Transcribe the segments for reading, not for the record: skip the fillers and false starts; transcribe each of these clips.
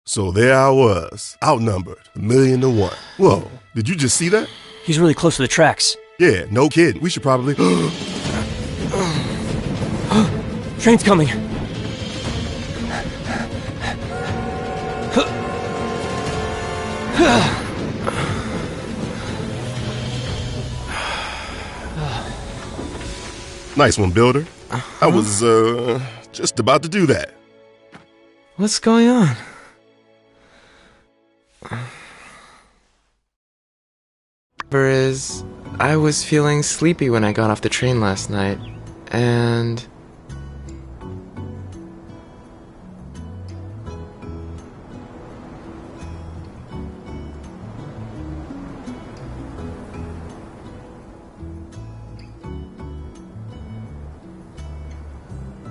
So there I was, outnumbered, 1,000,000 to 1. Whoa, did you just see that? He's really close to the tracks. Yeah, no kidding. We should probably... Train's coming. Nice one, Builder. I was, just about to do that. What's going on? I was feeling sleepy when I got off the train last night, and...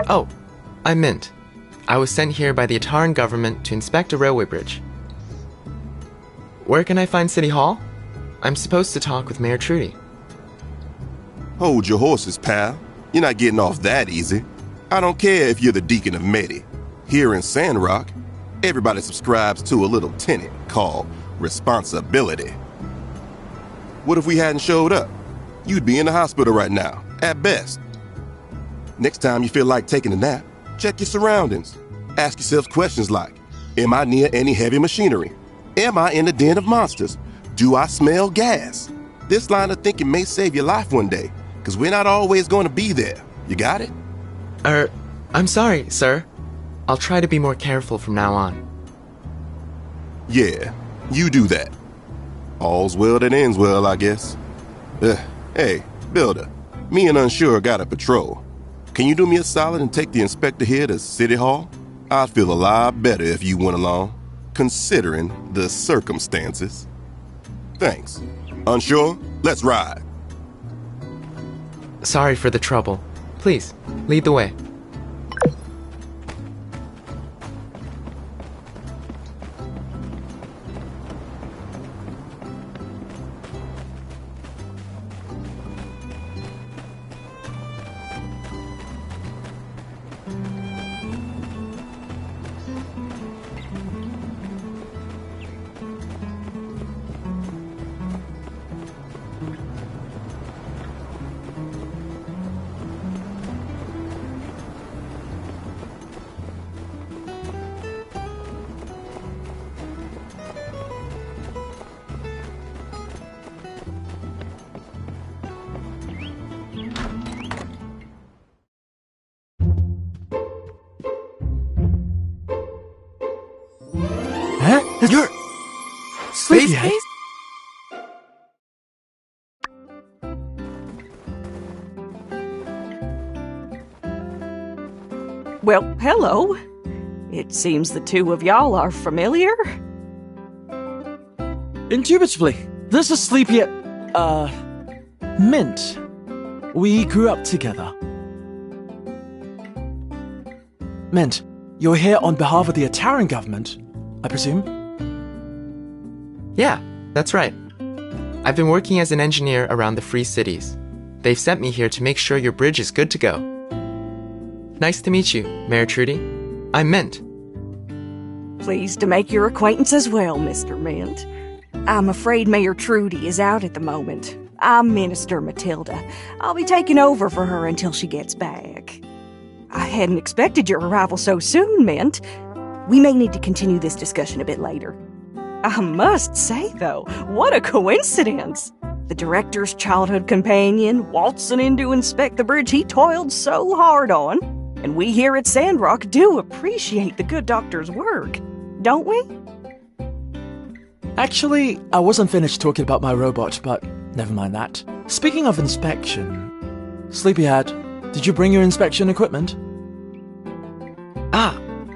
Oh, I'm Mint. I was sent here by the Ataran government to inspect a railway bridge. Where can I find City Hall? I'm supposed to talk with Mayor Trudy. Hold your horses, pal. You're not getting off that easy. I don't care if you're the Deacon of Medi. Here in Sandrock, everybody subscribes to a little tenet called responsibility. What if we hadn't showed up? You'd be in the hospital right now, at best. Next time you feel like taking a nap, check your surroundings. Ask yourself questions like, am I near any heavy machinery? Am I in a den of monsters? Do I smell gas? This line of thinking may save your life one day, because we're not always going to be there. You got it? I'm sorry, sir. I'll try to be more careful from now on. Yeah, you do that. All's well that ends well, I guess. Hey, Builder, me and Unsure got a patrol. Can you do me a solid and take the inspector here to City Hall? I'd feel a lot better if you went along, considering the circumstances. Thanks. Unsure? Let's ride. Sorry for the trouble. Please, lead the way. You're... Sleepyhead? Well, hello. It seems the two of y'all are familiar. Indubitably. This is Sleepyhead... Mint. We grew up together. Mint, you're here on behalf of the Ataran government, I presume? Yeah, that's right. I've been working as an engineer around the Free Cities. They've sent me here to make sure your bridge is good to go. Nice to meet you, Mayor Trudy. I'm Mint. Pleased to make your acquaintance as well, Mr. Mint. I'm afraid Mayor Trudy is out at the moment. I'm Minister Matilda. I'll be taking over for her until she gets back. I hadn't expected your arrival so soon, Mint. We may need to continue this discussion a bit later. I must say, though, what a coincidence! The director's childhood companion waltzing in to inspect the bridge he toiled so hard on, and we here at Sandrock do appreciate the good doctor's work, don't we? Actually, I wasn't finished talking about my robot, but never mind that. Speaking of inspection, Sleepyhead, did you bring your inspection equipment?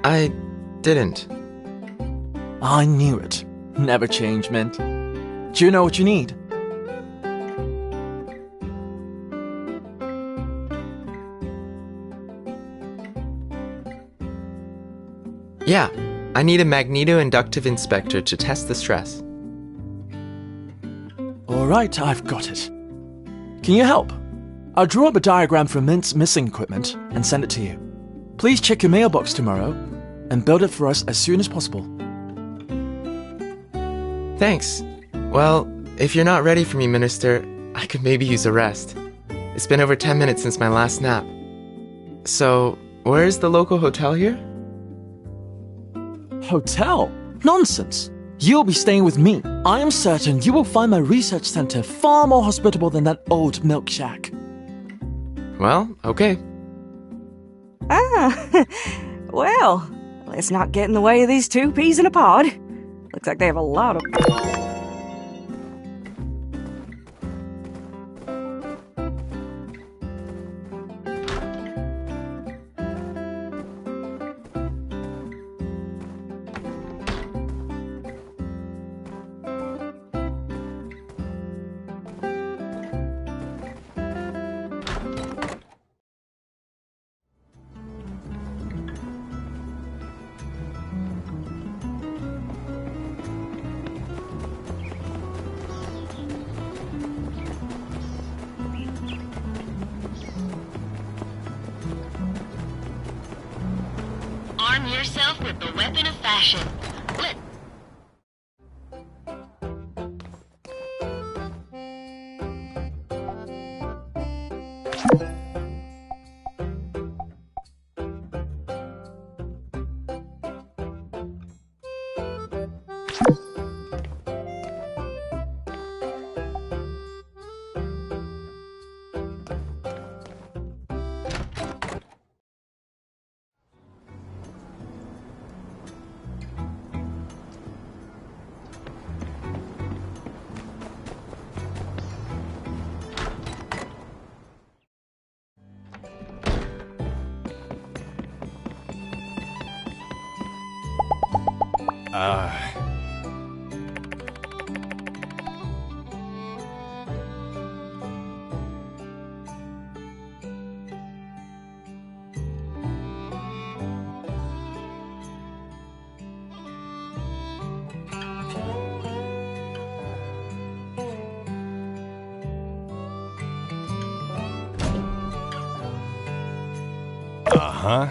I didn't. I knew it. Never change, Mint. Do you know what you need? Yeah, I need a magneto-inductive inspector to test the stress. Alright, I've got it. Can you help? I'll draw up a diagram for Mint's missing equipment and send it to you. Please check your mailbox tomorrow and build it for us as soon as possible. Thanks. Well, if you're not ready for me, Minister, I could maybe use a rest. It's been over 10 minutes since my last nap. So, where is the local hotel here? Hotel? Nonsense! You'll be staying with me. I am certain you will find my research center far more hospitable than that old milk shack. Well, okay. Well, let's not get in the way of these two peas in a pod. Looks like they have a lot of... Arm yourself with the weapon of fashion. Let Uh-huh.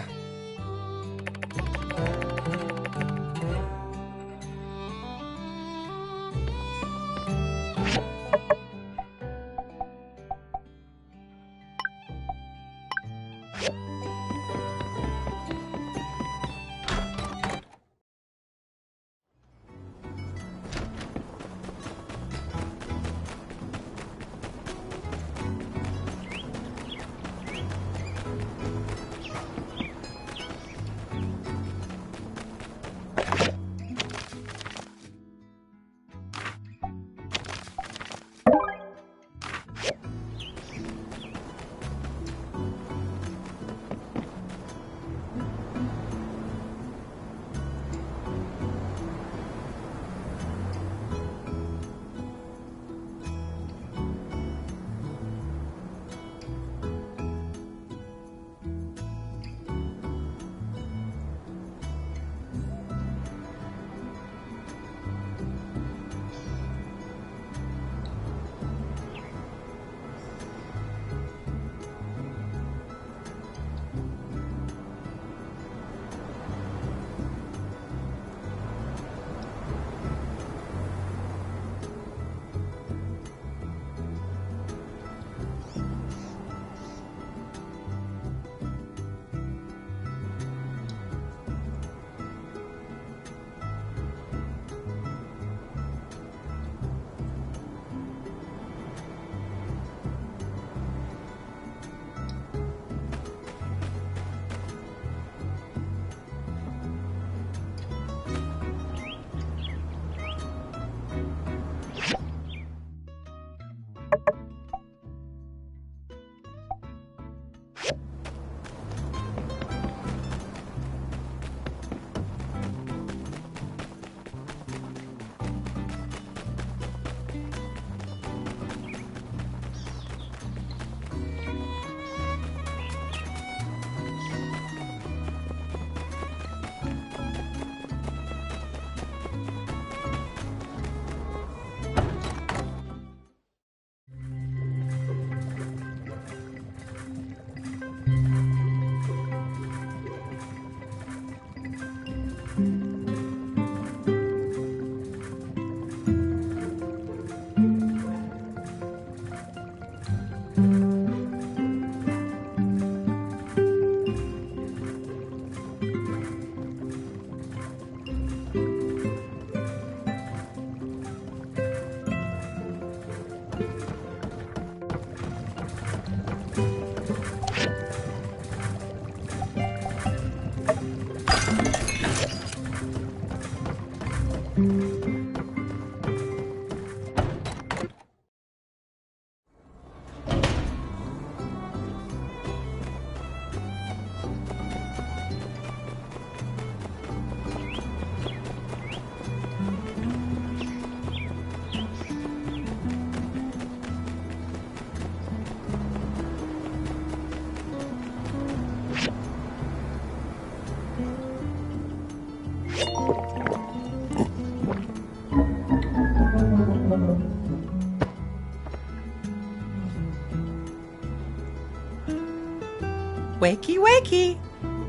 Wakey, wakey!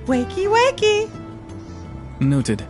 Wakey, wakey! Noted.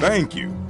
Thank you.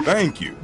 Thank you.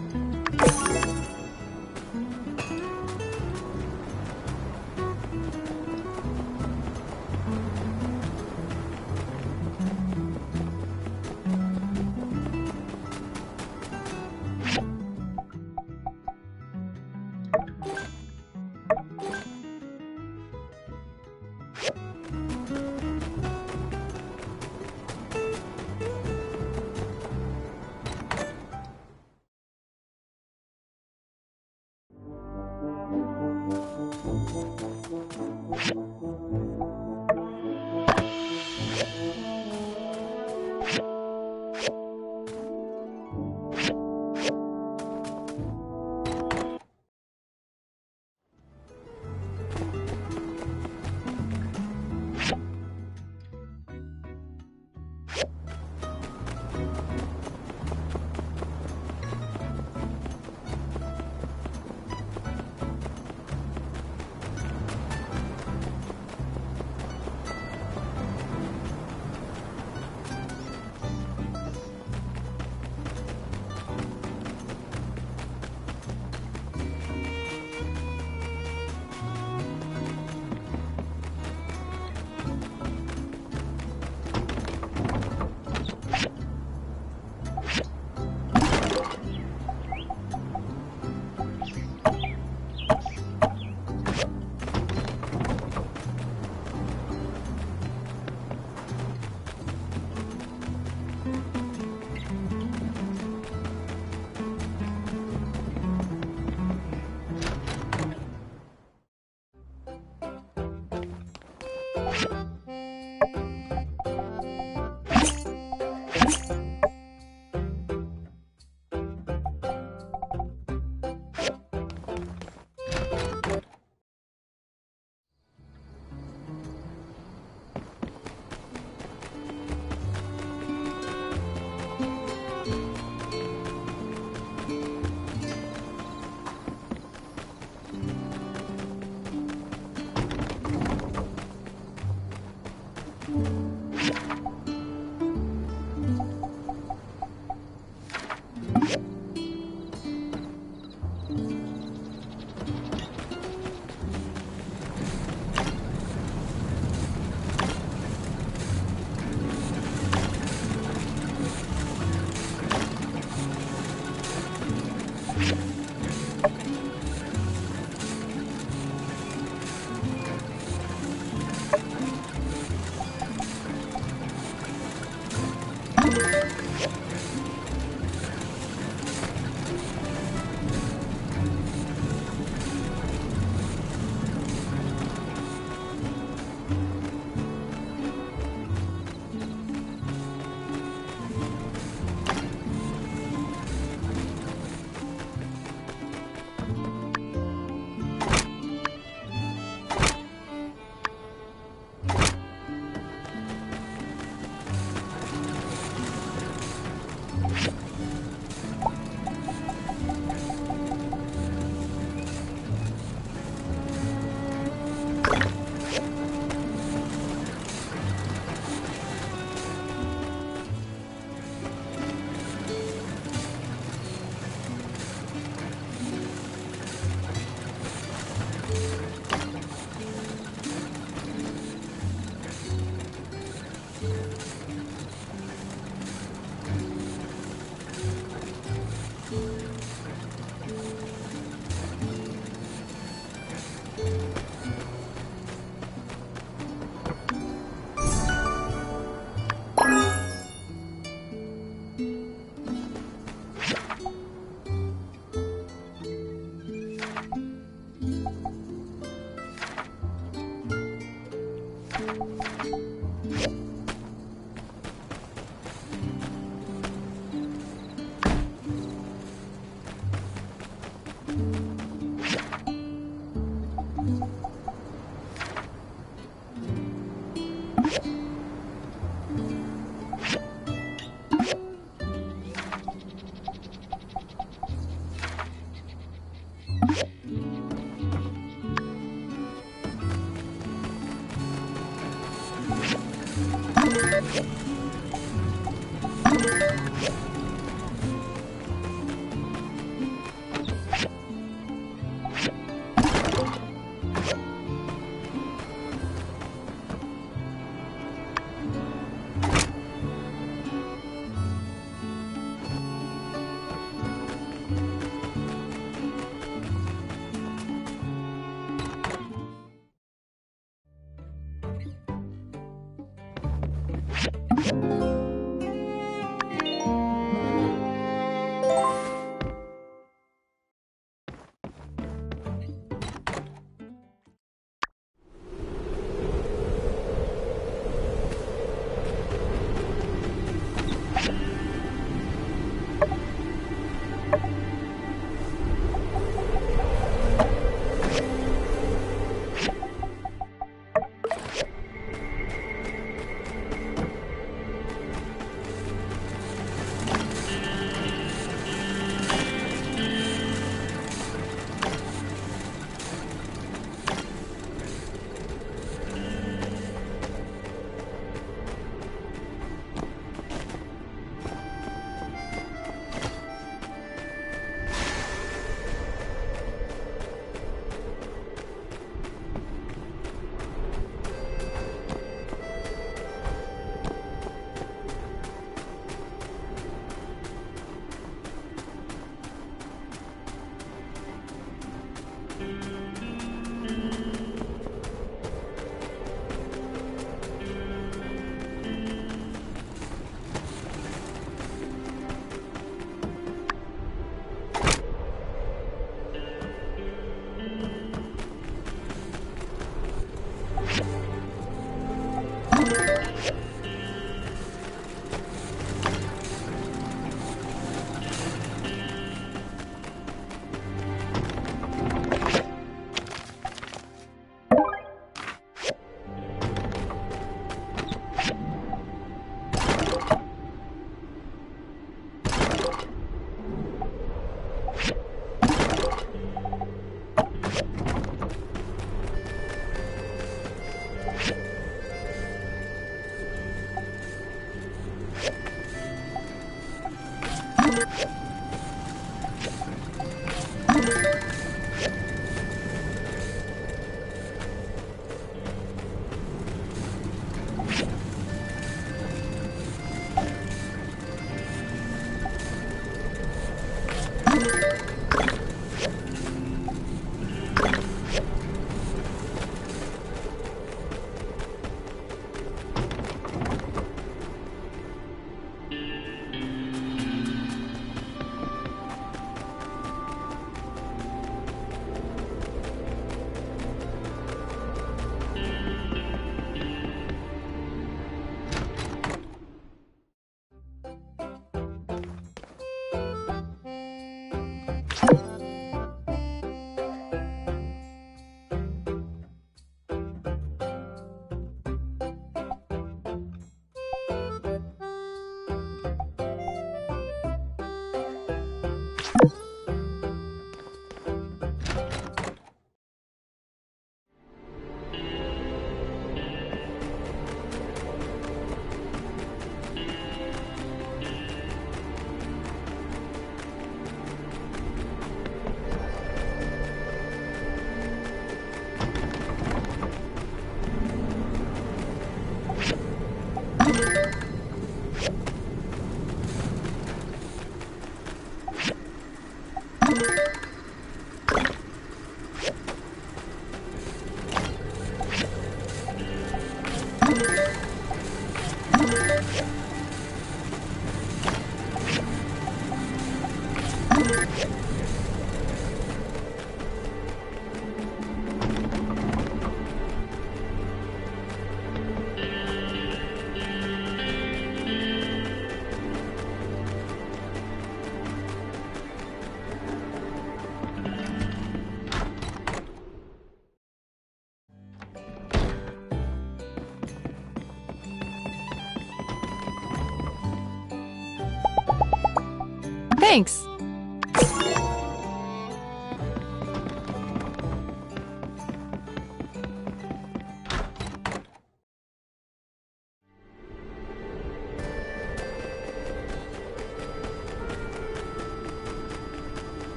Thanks.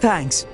Thanks.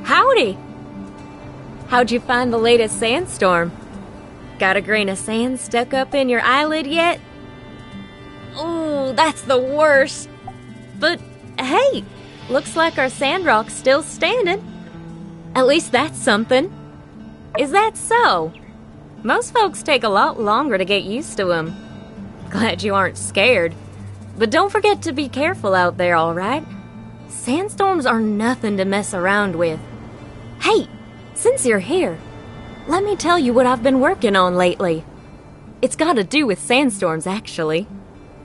Howdy! How'd you find the latest sandstorm? Got a grain of sand stuck up in your eyelid yet? Ooh, that's the worst. But hey, looks like our Sandrock's still standing. At least that's something. Is that so? Most folks take a lot longer to get used to them. Glad you aren't scared. But don't forget to be careful out there, alright? Sandstorms are nothing to mess around with. Hey, since you're here, let me tell you what I've been working on lately. It's got to do with sandstorms, actually.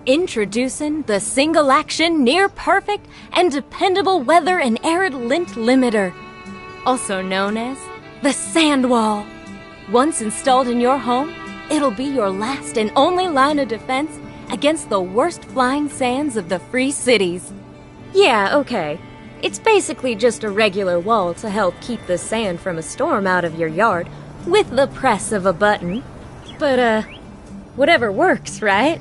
Introducing the single-action, near-perfect, and dependable weather and arid lint limiter, also known as the sand wall. Once installed in your home, it'll be your last and only line of defense against the worst flying sands of the free cities. Yeah, okay. It's basically just a regular wall to help keep the sand from a storm out of your yard with the press of a button. But, whatever works, right?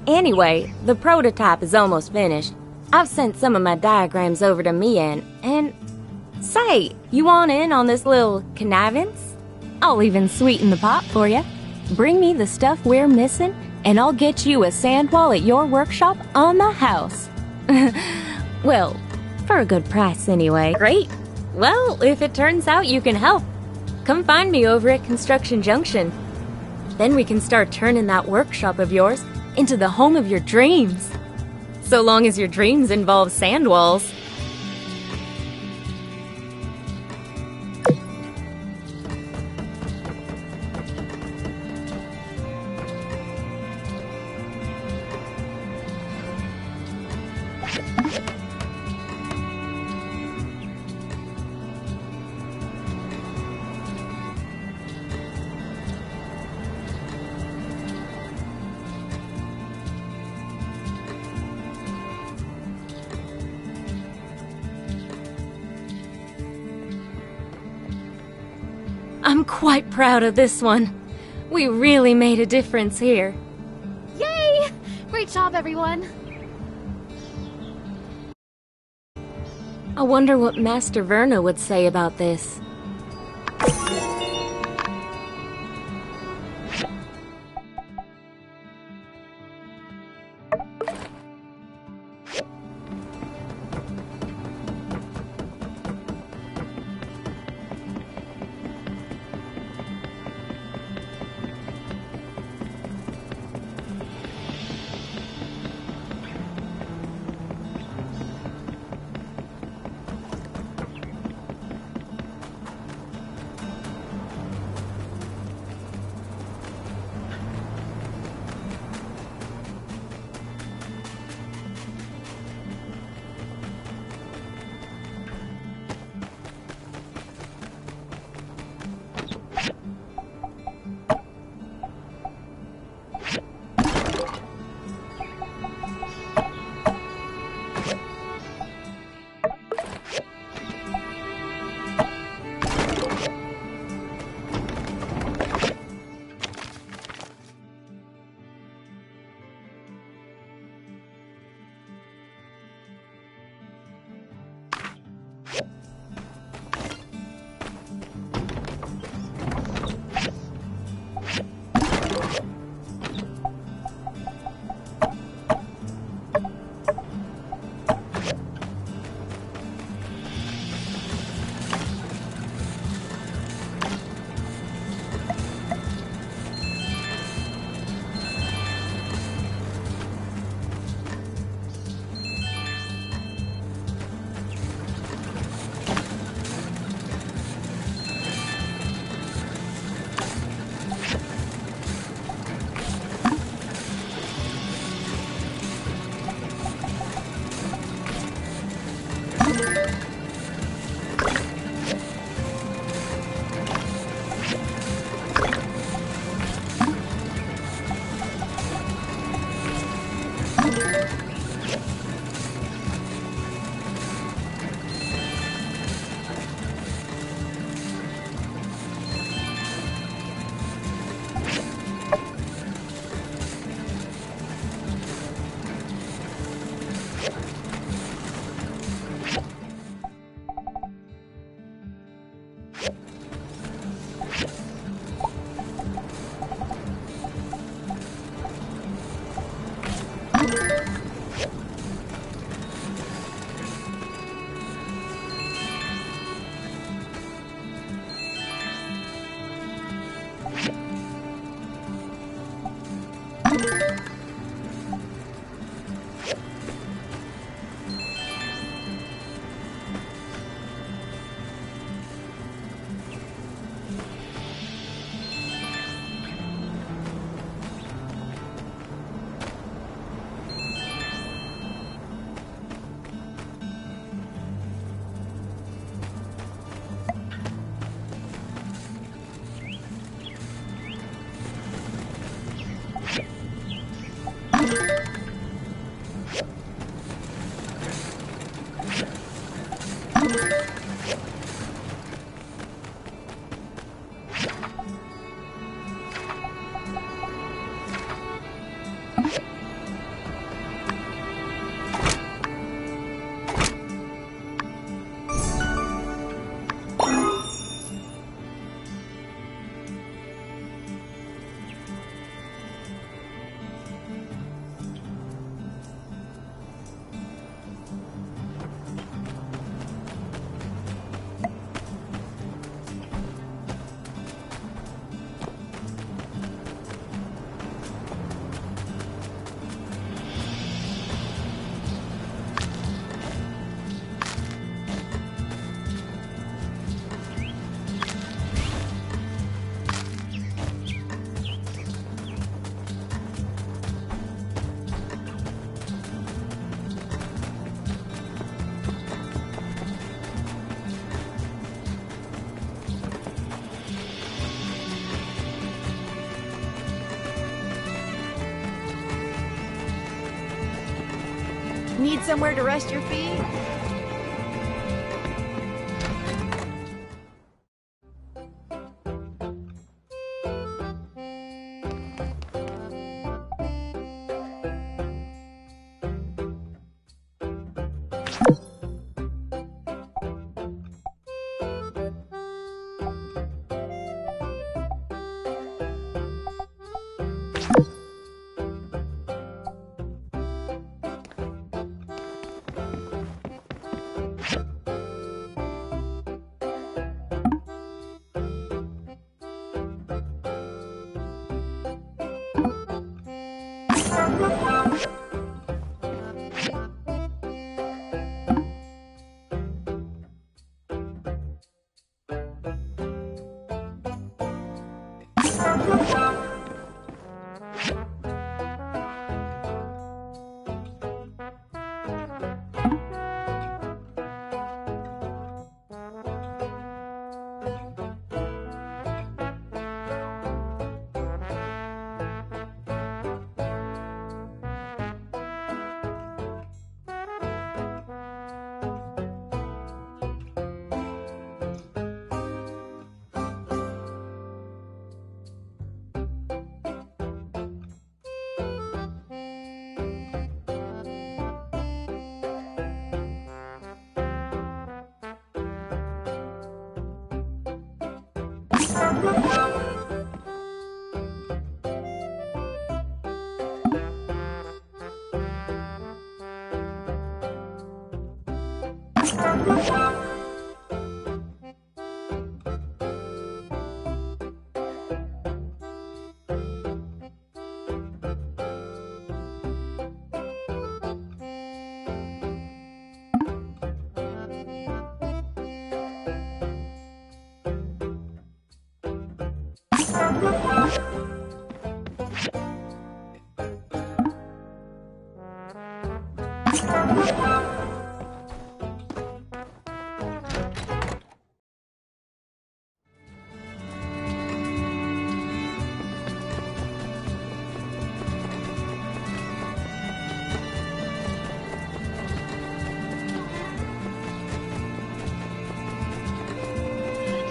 Anyway, the prototype is almost finished. I've sent some of my diagrams over to Mian, and say, you want in on this little connivance? I'll even sweeten the pot for you. Bring me the stuff we're missing, and I'll get you a sand wall at your workshop on the house. Well, for a good price anyway. Great. Well, if it turns out you can help, come find me over at Construction Junction. Then we can start turning that workshop of yours into the home of your dreams. So long as your dreams involve sand walls. I'm quite proud of this one. We really made a difference here. Yay! Great job, everyone. I wonder what Master Verna would say about this. Need somewhere to rest your feet?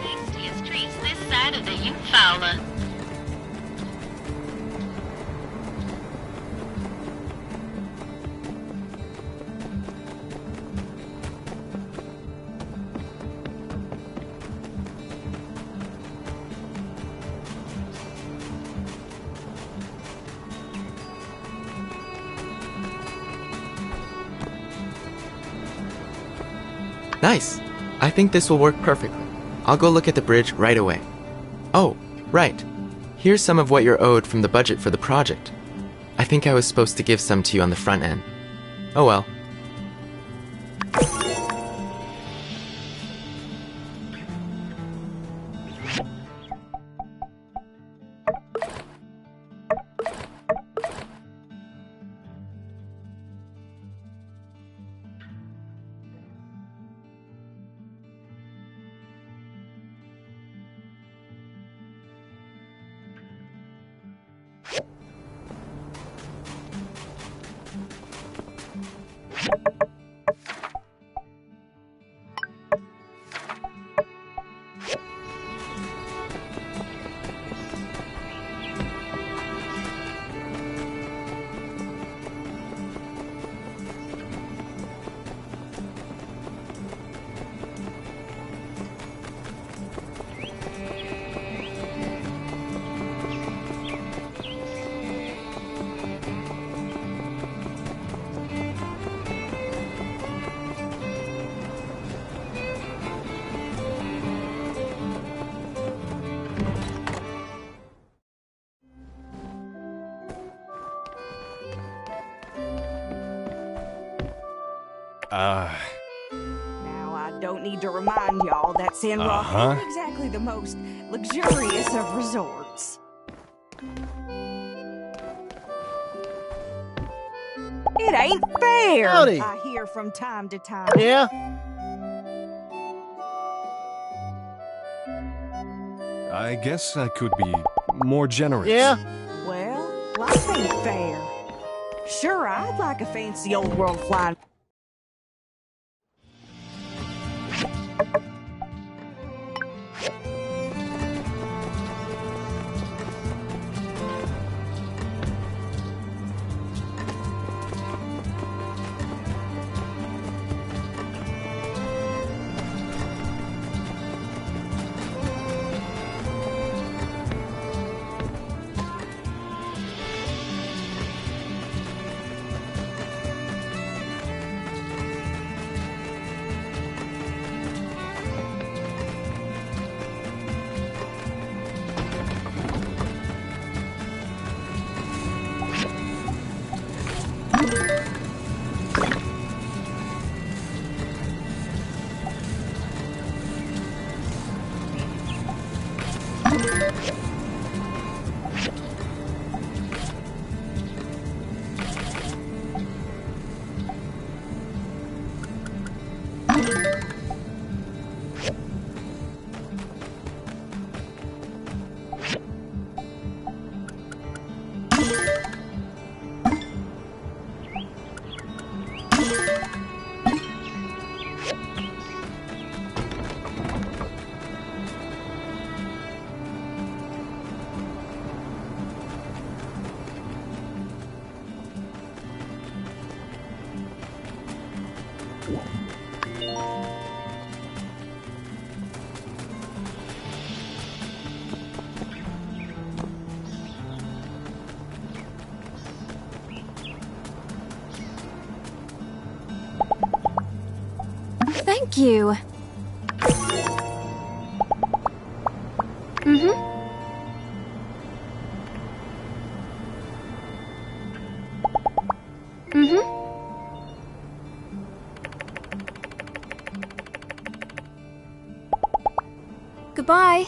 Tastiest treats this side of the Eufaula. Nice. I think this will work perfectly. I'll go look at the bridge right away. Oh, right. Here's some of what you're owed from the budget for the project. I think I was supposed to give some to you on the front end. Oh well. Now, I don't need to remind y'all that Sandrock isn't exactly the most luxurious of resorts. It ain't fair, Howdy. I hear from time to time. Yeah? I guess I could be more generous. Yeah? Well, life ain't fair. Sure, I'd like a fancy old world flying. Thank you. Goodbye.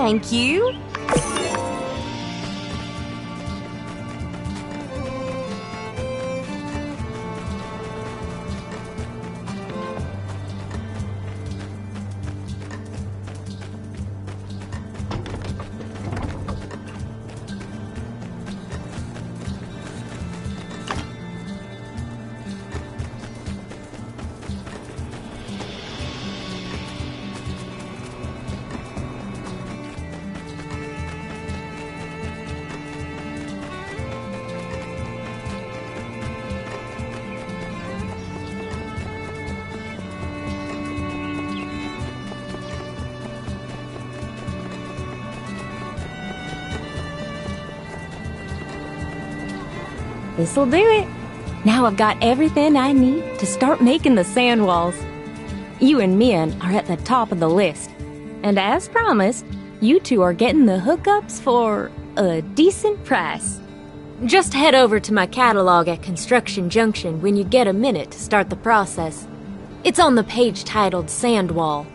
Thank you. This'll do it. Now I've got everything I need to start making the sand walls. You and Min are at the top of the list. And as promised, you two are getting the hookups for a decent price. Just head over to my catalog at Construction Junction when you get a minute to start the process. It's on the page titled Sand Wall.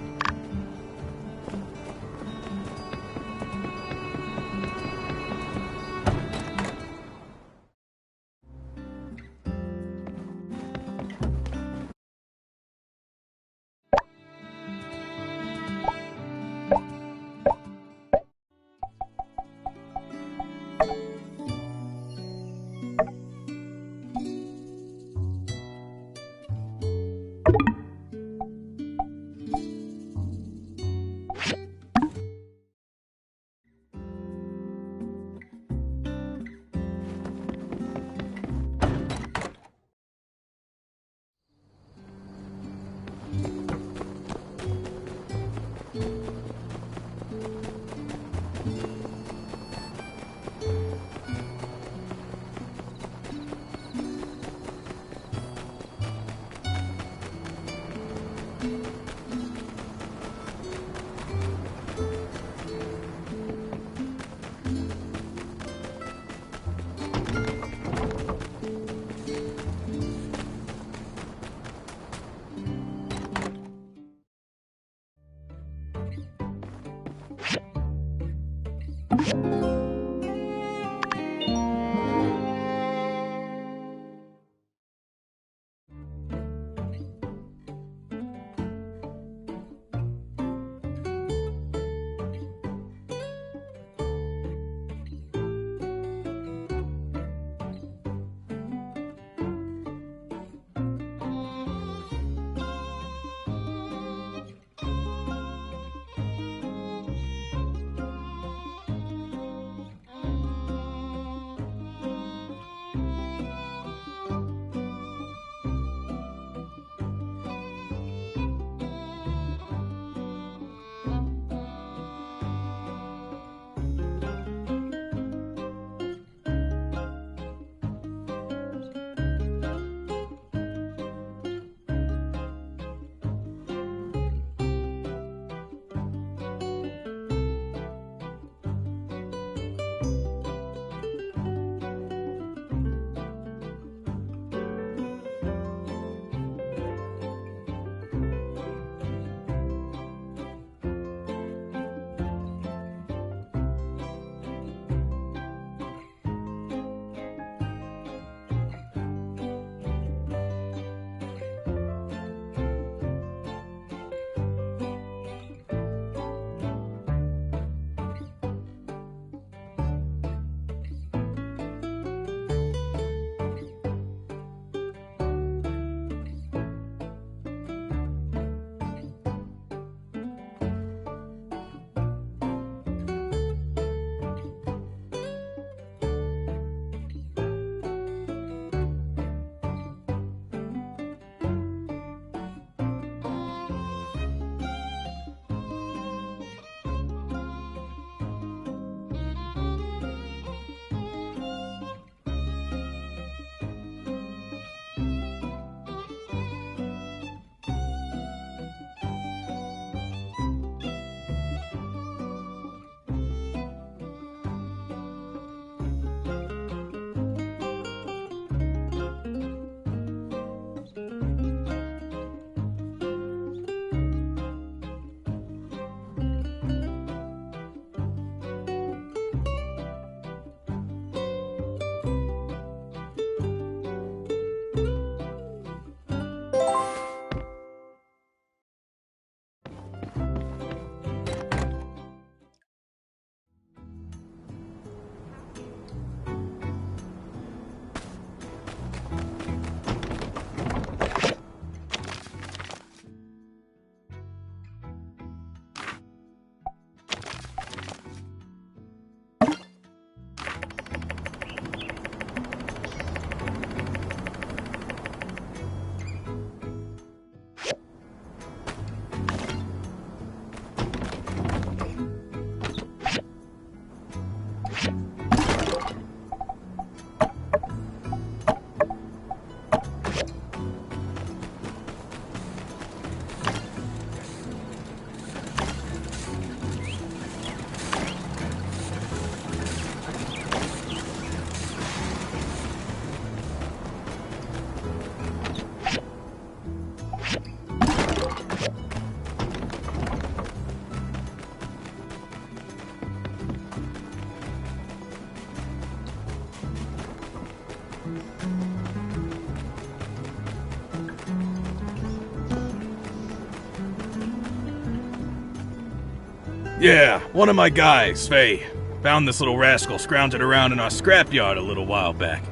Yeah, one of my guys, Faye, found this little rascal scrounging around in our scrapyard a little while back.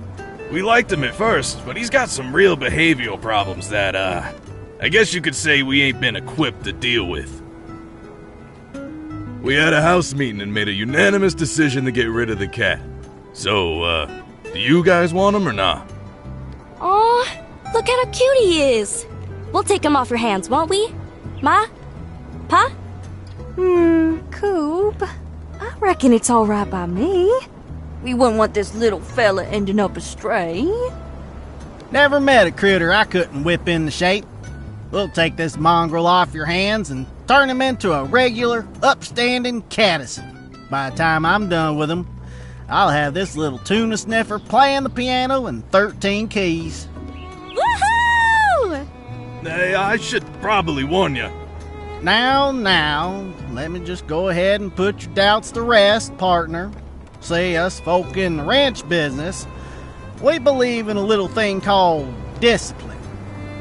We liked him at first, but he's got some real behavioral problems that, I guess you could say we ain't been equipped to deal with. We had a house meeting and made a unanimous decision to get rid of the cat. So, do you guys want him or not? Aw, look how cute he is. We'll take him off your hands, won't we? Ma? Pa? Coop. I reckon it's all right by me. We wouldn't want this little fella ending up astray. Never met a critter I couldn't whip into shape. We'll take this mongrel off your hands and turn him into a regular, upstanding cattison. By the time I'm done with him, I'll have this little tuna sniffer playing the piano in 13 keys. Woohoo! Hey, I should probably warn you. Now, let me just go ahead and put your doubts to rest, partner. See, us folk in the ranch business, we believe in a little thing called discipline,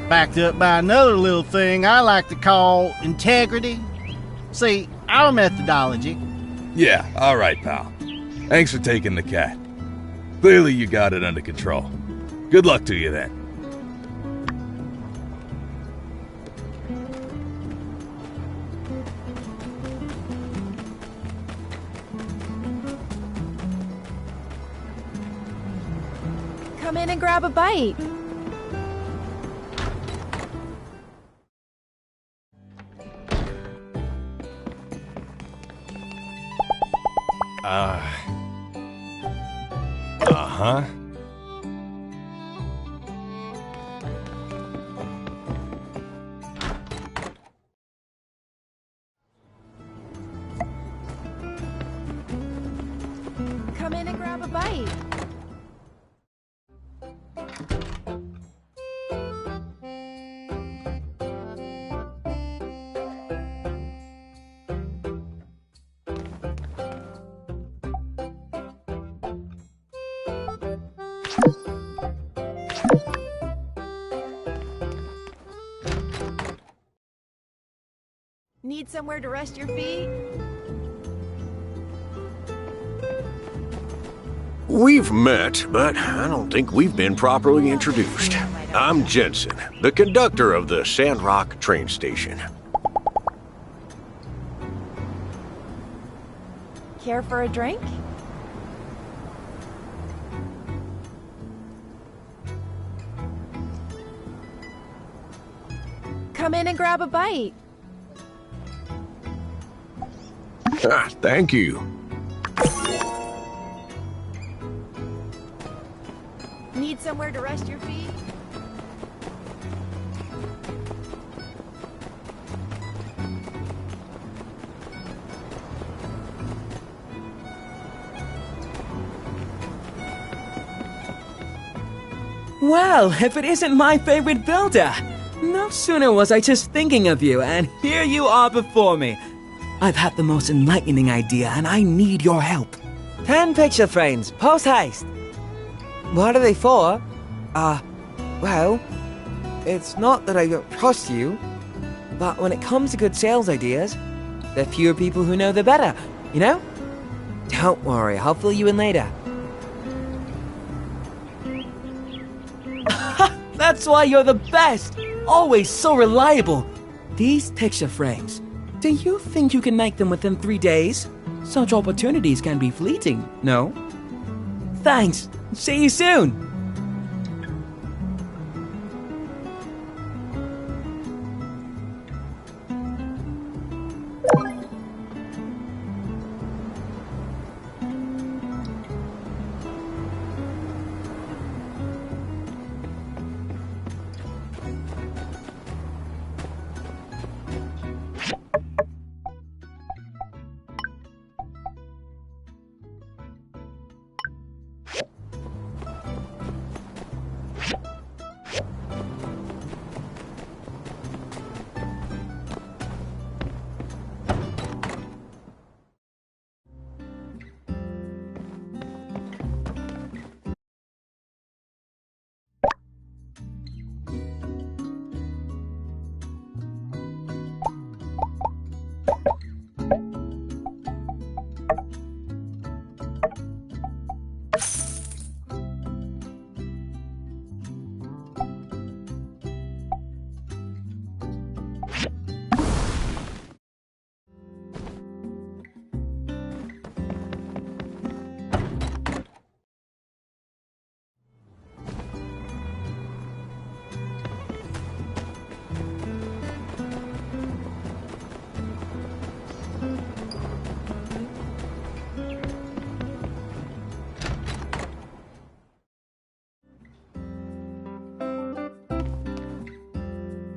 backed up by another little thing I like to call integrity. See, our methodology... Yeah, alright, pal. Thanks for taking the cat. Clearly you got it under control. Good luck to you then. Come in and grab a bite. Uh-huh. Come in and grab a bite. Need somewhere to rest your feet? We've met, but I don't think we've been properly introduced. I'm Jensen, the conductor of the Sandrock train station. Care for a drink? Come in and grab a bite. Ah, thank you. Need somewhere to rest your feet? Well, if it isn't my favorite builder! No sooner was I just thinking of you, and here you are before me. I've had the most enlightening idea, and I need your help. 10 picture frames, post haste. What are they for? Well, it's not that I don't trust you, but when it comes to good sales ideas, the fewer people who know the better, you know? Don't worry, I'll fill you in later. That's why you're the best! Always so reliable! These picture frames, do you think you can make them within 3 days? Such opportunities can be fleeting, no? Thanks! See you soon!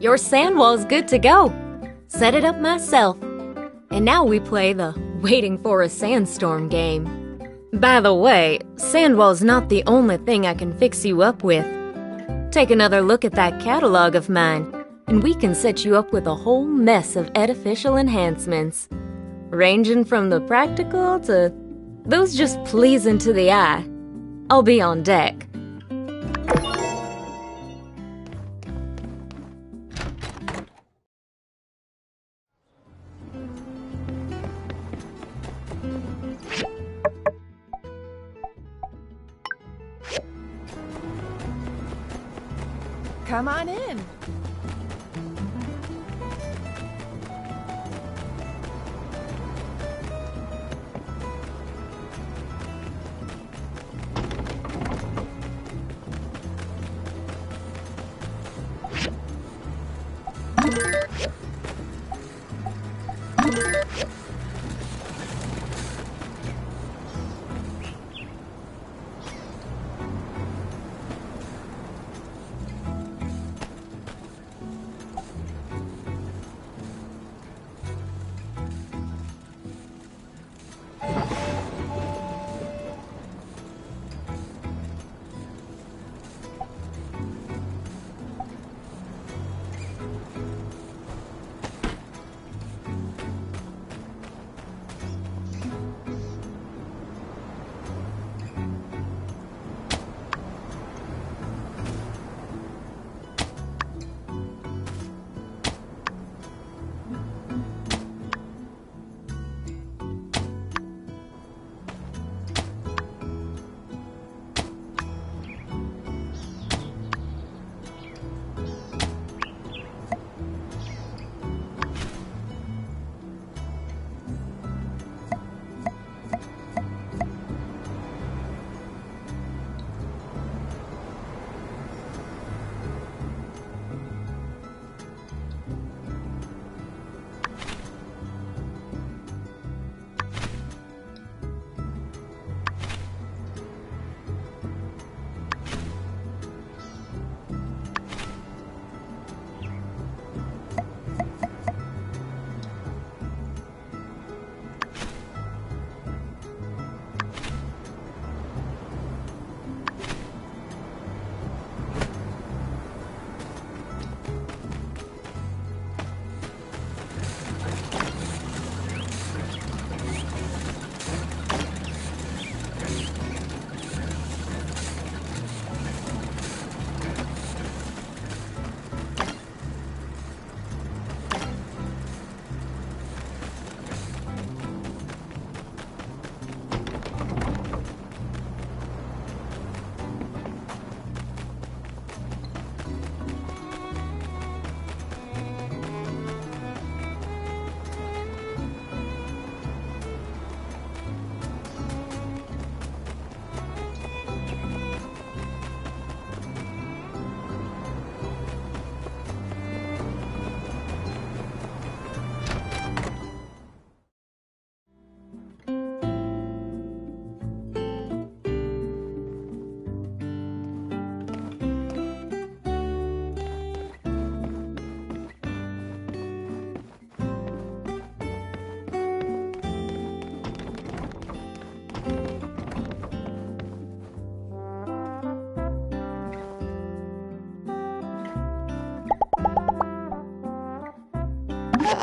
Your sand wall's good to go. Set it up myself. And now we play the waiting for a sandstorm game. By the way, Sandwall's not the only thing I can fix you up with. Take another look at that catalog of mine, and we can set you up with a whole mess of artificial enhancements, ranging from the practical to those just pleasing to the eye. I'll be on deck. Come on in.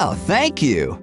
Oh, thank you.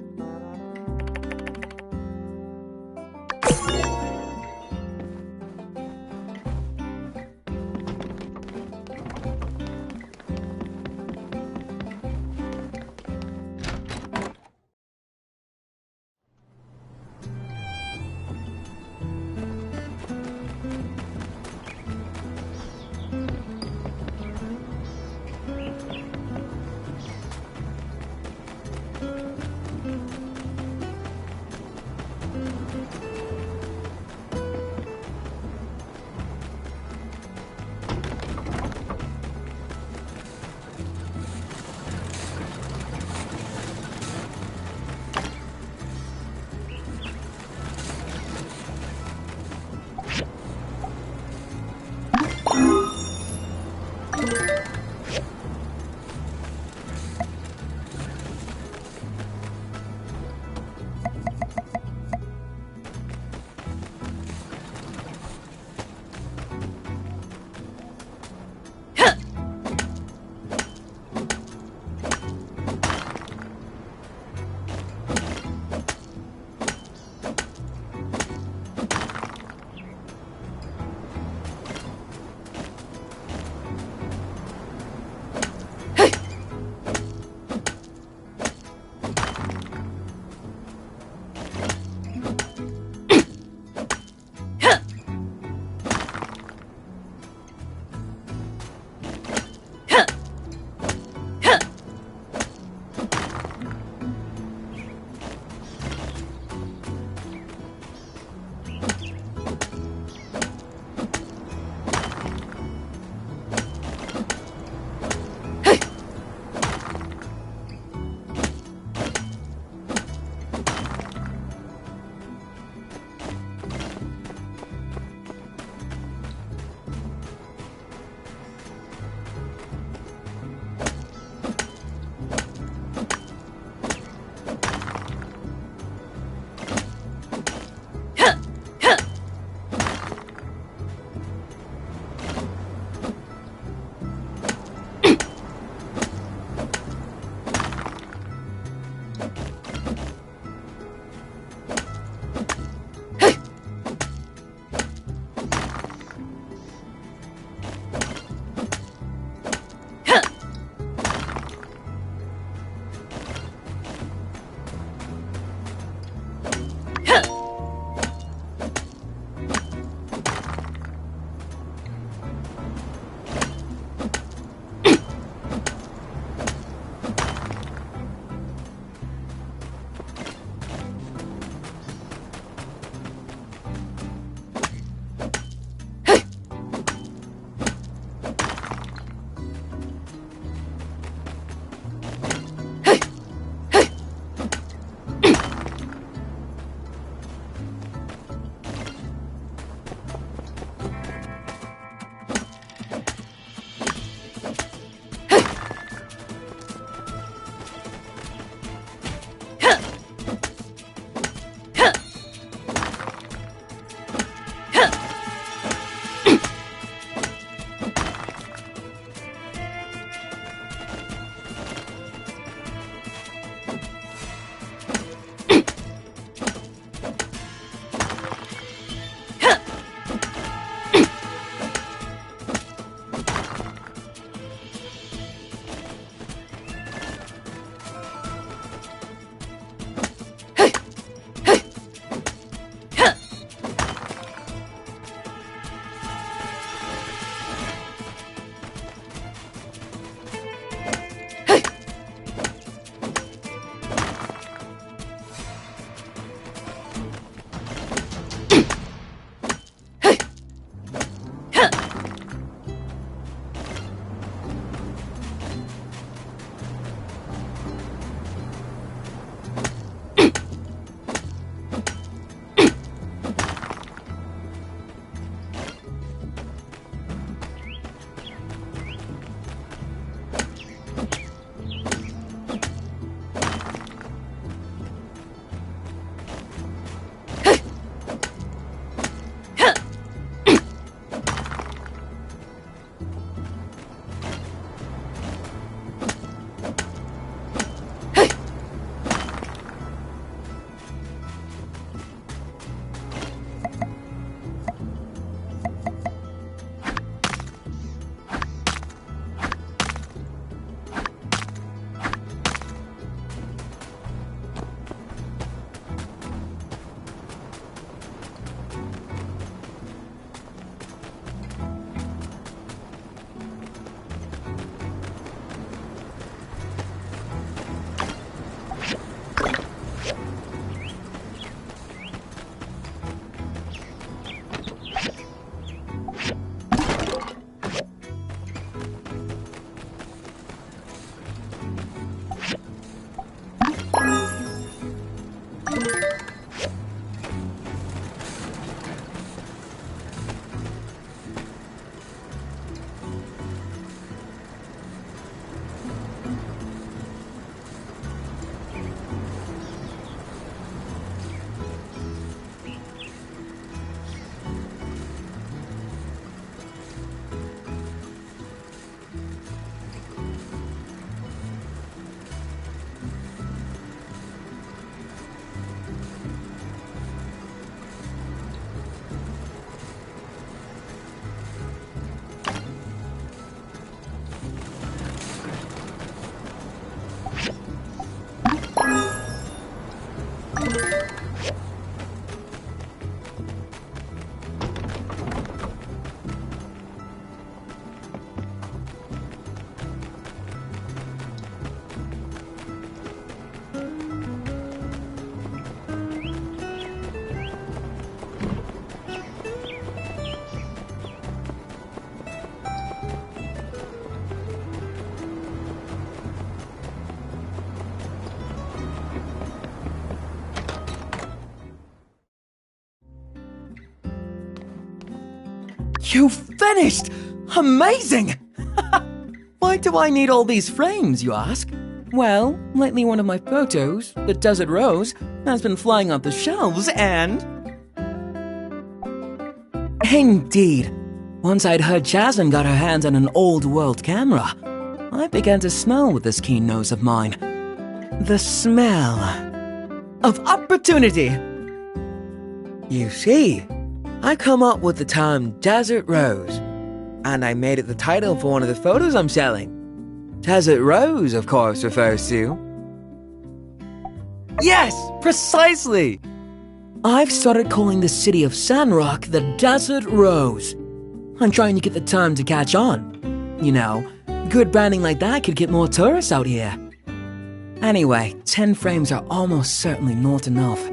You finished! Amazing! Why do I need all these frames, you ask? Well, lately one of my photos, the Desert Rose, has been flying off the shelves and... Indeed. Once I'd heard Jasmine got her hands on an old world camera, I began to smell with this keen nose of mine. The smell of opportunity. You see, I come up with the term Desert Rose, and I made it the title for one of the photos I'm selling. Desert Rose, of course, refers to... Yes, precisely! I've started calling the city of Sandrock the Desert Rose. I'm trying to get the term to catch on. You know, good branding like that could get more tourists out here. Anyway, 10 frames are almost certainly not enough.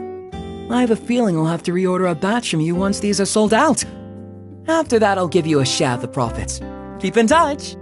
I have a feeling I'll have to reorder a batch from you once these are sold out. After that, I'll give you a share of the profits. Keep in touch!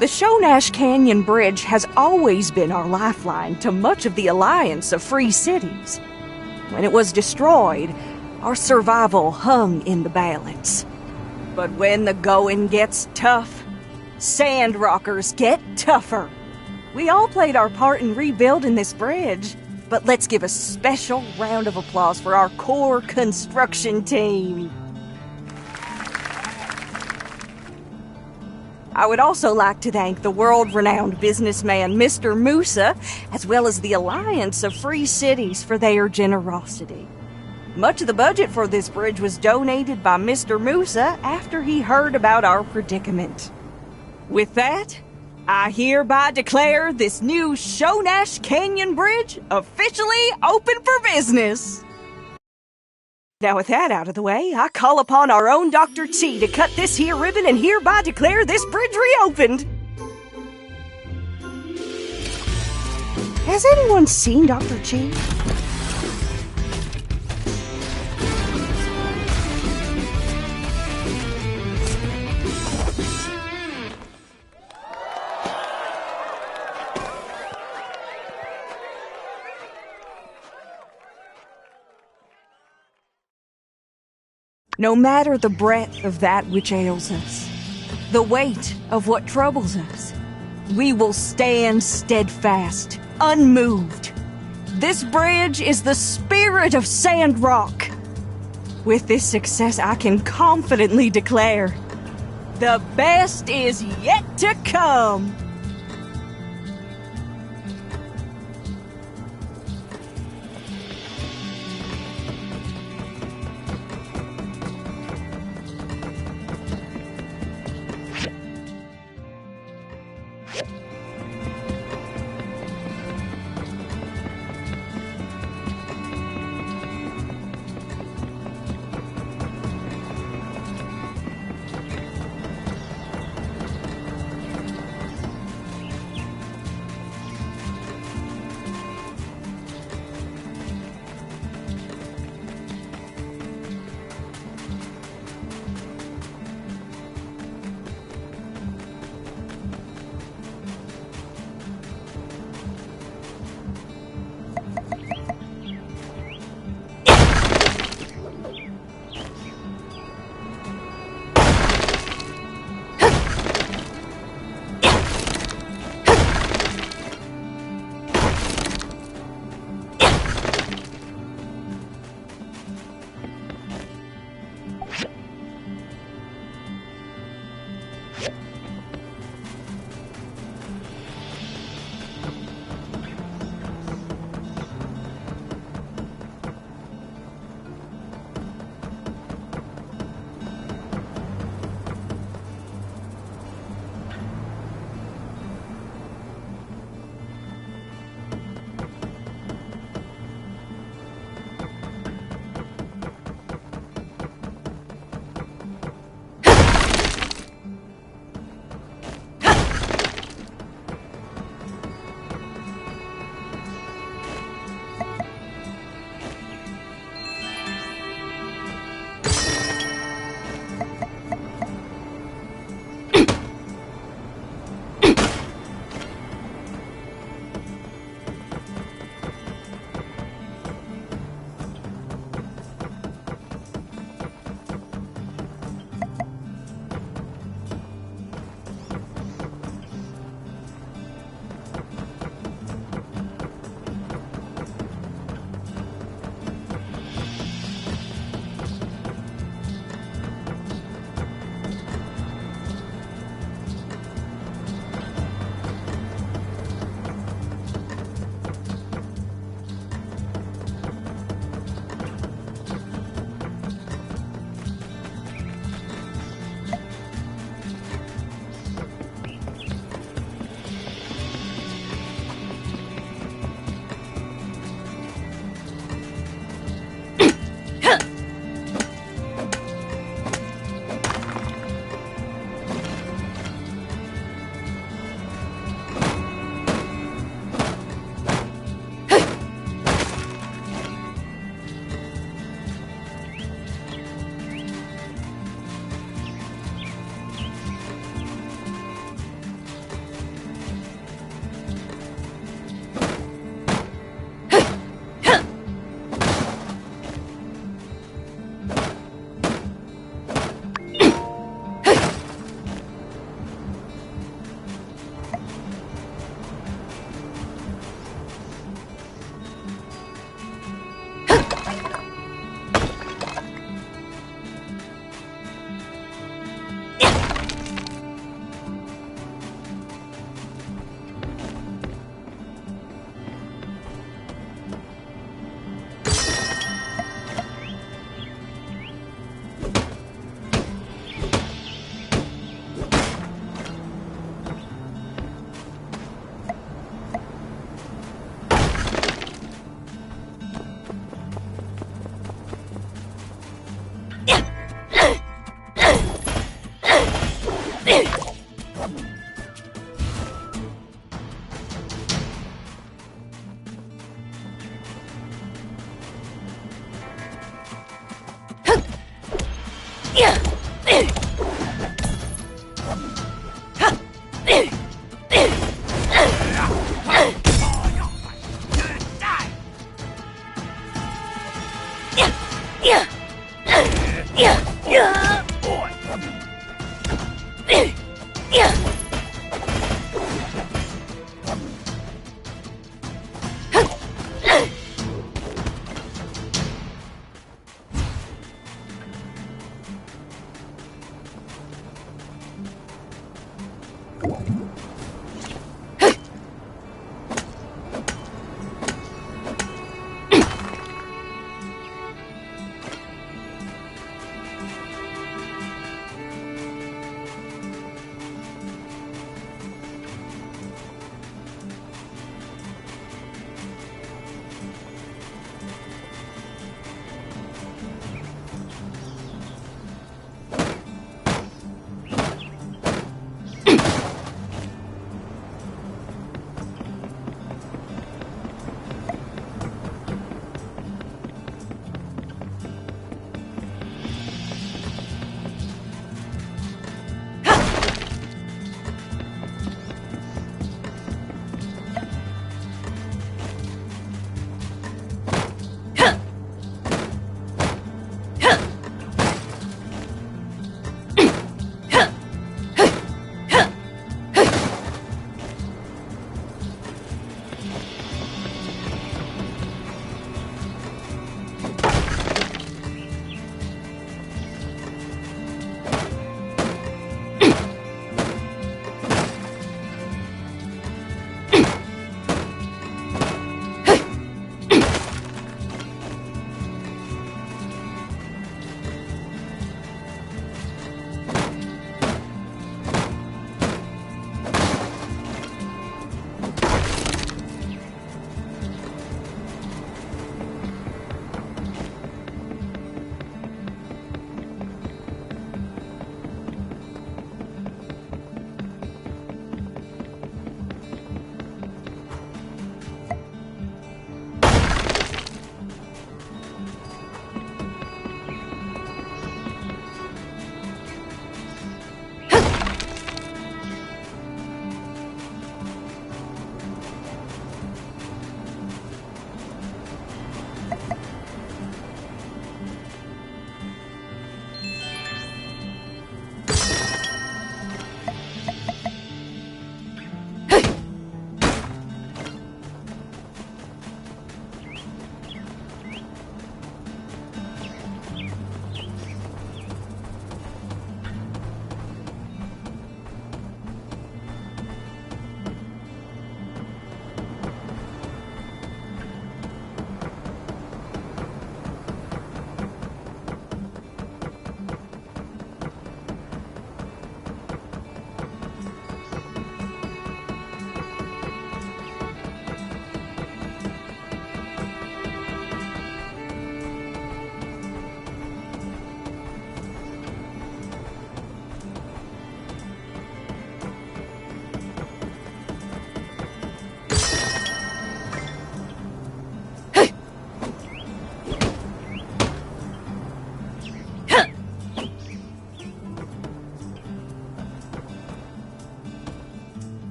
The Shonash Canyon Bridge has always been our lifeline to much of the alliance of free cities. When it was destroyed, our survival hung in the balance. But when the going gets tough, Sandrockers get tougher. We all played our part in rebuilding this bridge, but let's give a special round of applause for our core construction team. I would also like to thank the world-renowned businessman Mr. Musa, as well as the Alliance of Free Cities for their generosity. Much of the budget for this bridge was donated by Mr. Musa after he heard about our predicament. With that, I hereby declare this new Shonash Canyon Bridge officially open for business. Now with that out of the way, I call upon our own Dr. T to cut this here ribbon and hereby declare this bridge reopened. Has anyone seen Dr. T? No matter the breadth of that which ails us, the weight of what troubles us, We will stand steadfast, unmoved. This bridge is the spirit of Sandrock. With this success, I can confidently declare, the best is yet to come.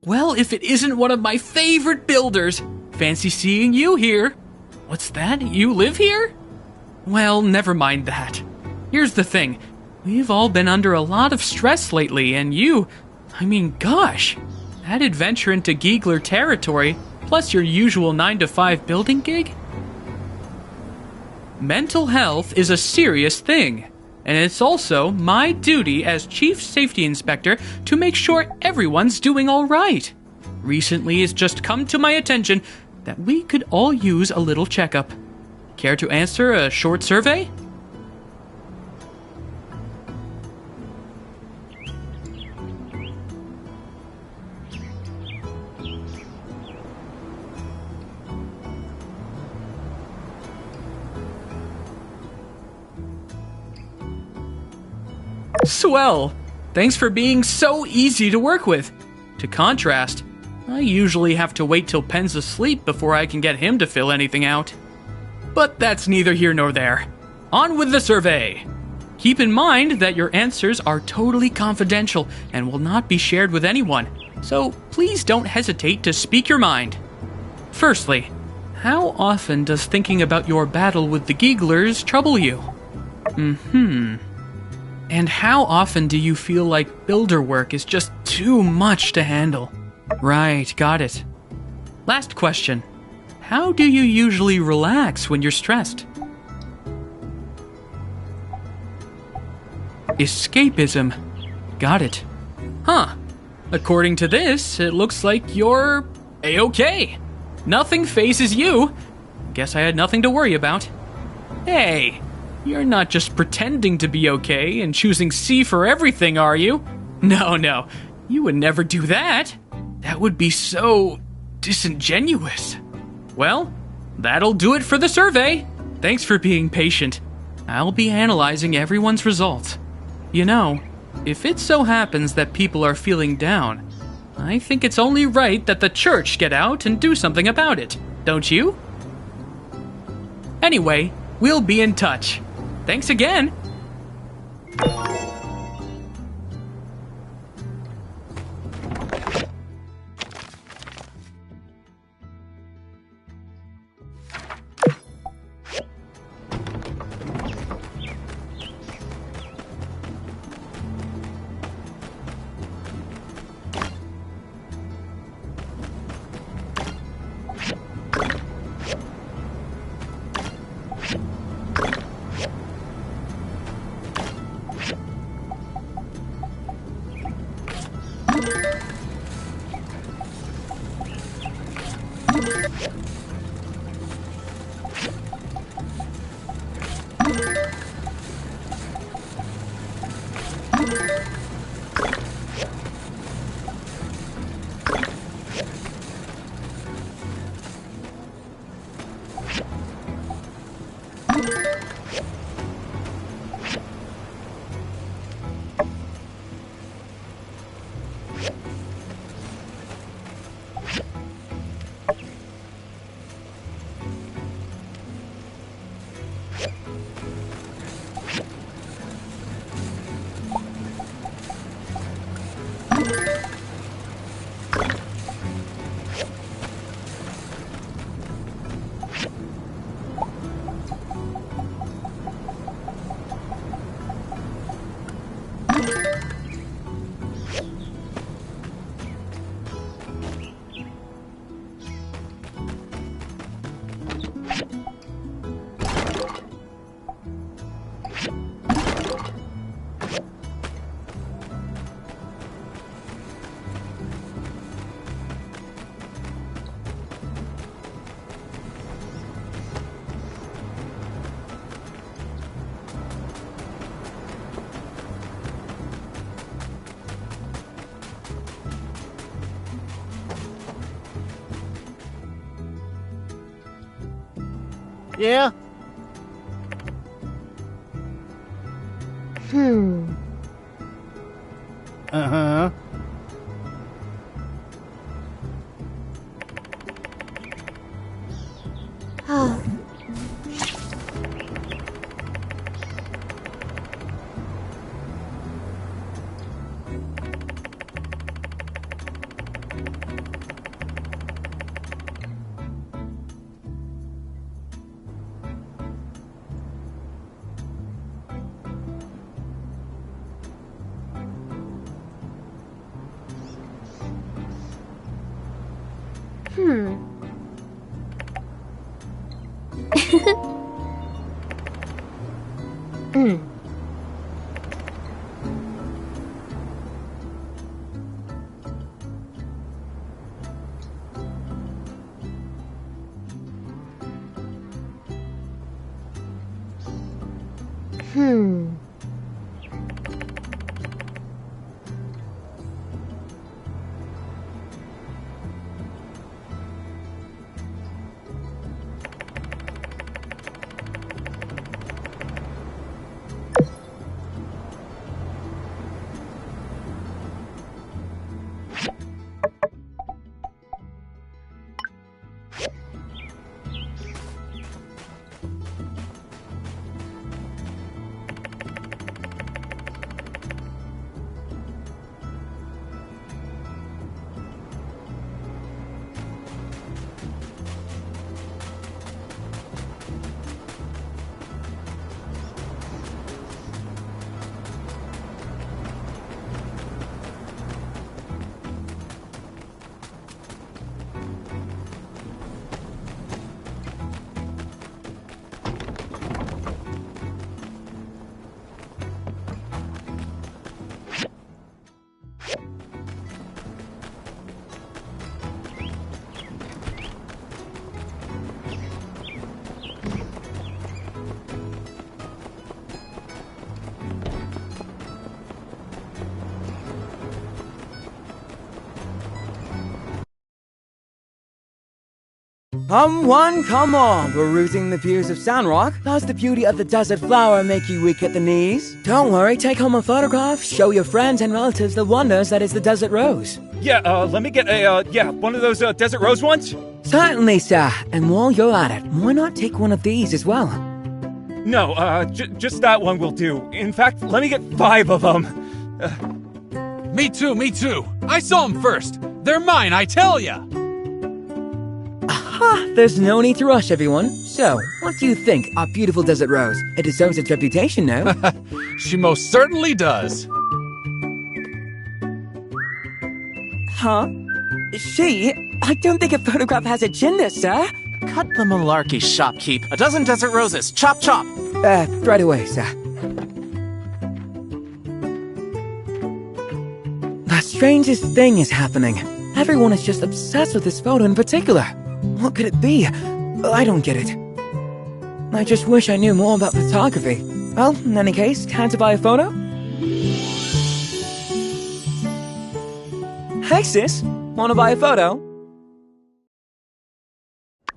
Well, if it isn't one of my favorite builders. Fancy seeing you here. What's that? You live here? Well, never mind that. Here's the thing. We've all been under a lot of stress lately, and gosh. That adventure into Giegler territory, plus your usual 9-to-5 building gig? Mental health is a serious thing. And it's also my duty as Chief Safety Inspector to make sure everyone's doing all right. Recently, it's just come to my attention that we could all use a little checkup. Care to answer a short survey? Swell! Thanks for being so easy to work with. To contrast, I usually have to wait till Penn's asleep before I can get him to fill anything out. But that's neither here nor there. On with the survey! Keep in mind that your answers are totally confidential and will not be shared with anyone, so please don't hesitate to speak your mind. Firstly, how often does thinking about your battle with the Gieglers trouble you? And how often do you feel like builder work is just too much to handle? Right, got it. Last question. How do you usually relax when you're stressed? Escapism. Got it. Huh. According to this, it looks like you're A-okay. Nothing phases you. Guess I had nothing to worry about. Hey, you're not just pretending to be okay and choosing C for everything, are you? No, you would never do that. That would be so disingenuous. Well, that'll do it for the survey. Thanks for being patient. I'll be analyzing everyone's results. You know, if it so happens that people are feeling down, I think it's only right that the church get out and do something about it, don't you? Anyway, we'll be in touch. Thanks again. Yeah? Uh-huh. Oh. Come on, perusing the views of Sandrock. Does the beauty of the desert flower make you weak at the knees? Don't worry, take home a photograph, show your friends and relatives the wonders that is the desert rose. Yeah, let me get one of those desert rose ones? Certainly, sir. And while you're at it, why not take one of these as well? No, just that one will do. In fact, let me get 5 of them. Me too. I saw them first. They're mine, I tell ya. There's no need to rush, everyone. So, what do you think, our beautiful desert rose? It deserves its reputation, no? She most certainly does. Huh? She? I don't think a photograph has a gender, sir. Cut the malarkey, shopkeep. A dozen desert roses. Chop, chop. Right away, sir. The strangest thing is happening. Everyone is just obsessed with this photo in particular. What could it be? I don't get it. I just wish I knew more about photography. Well, in any case, time to buy a photo? Hey, sis. Wanna buy a photo?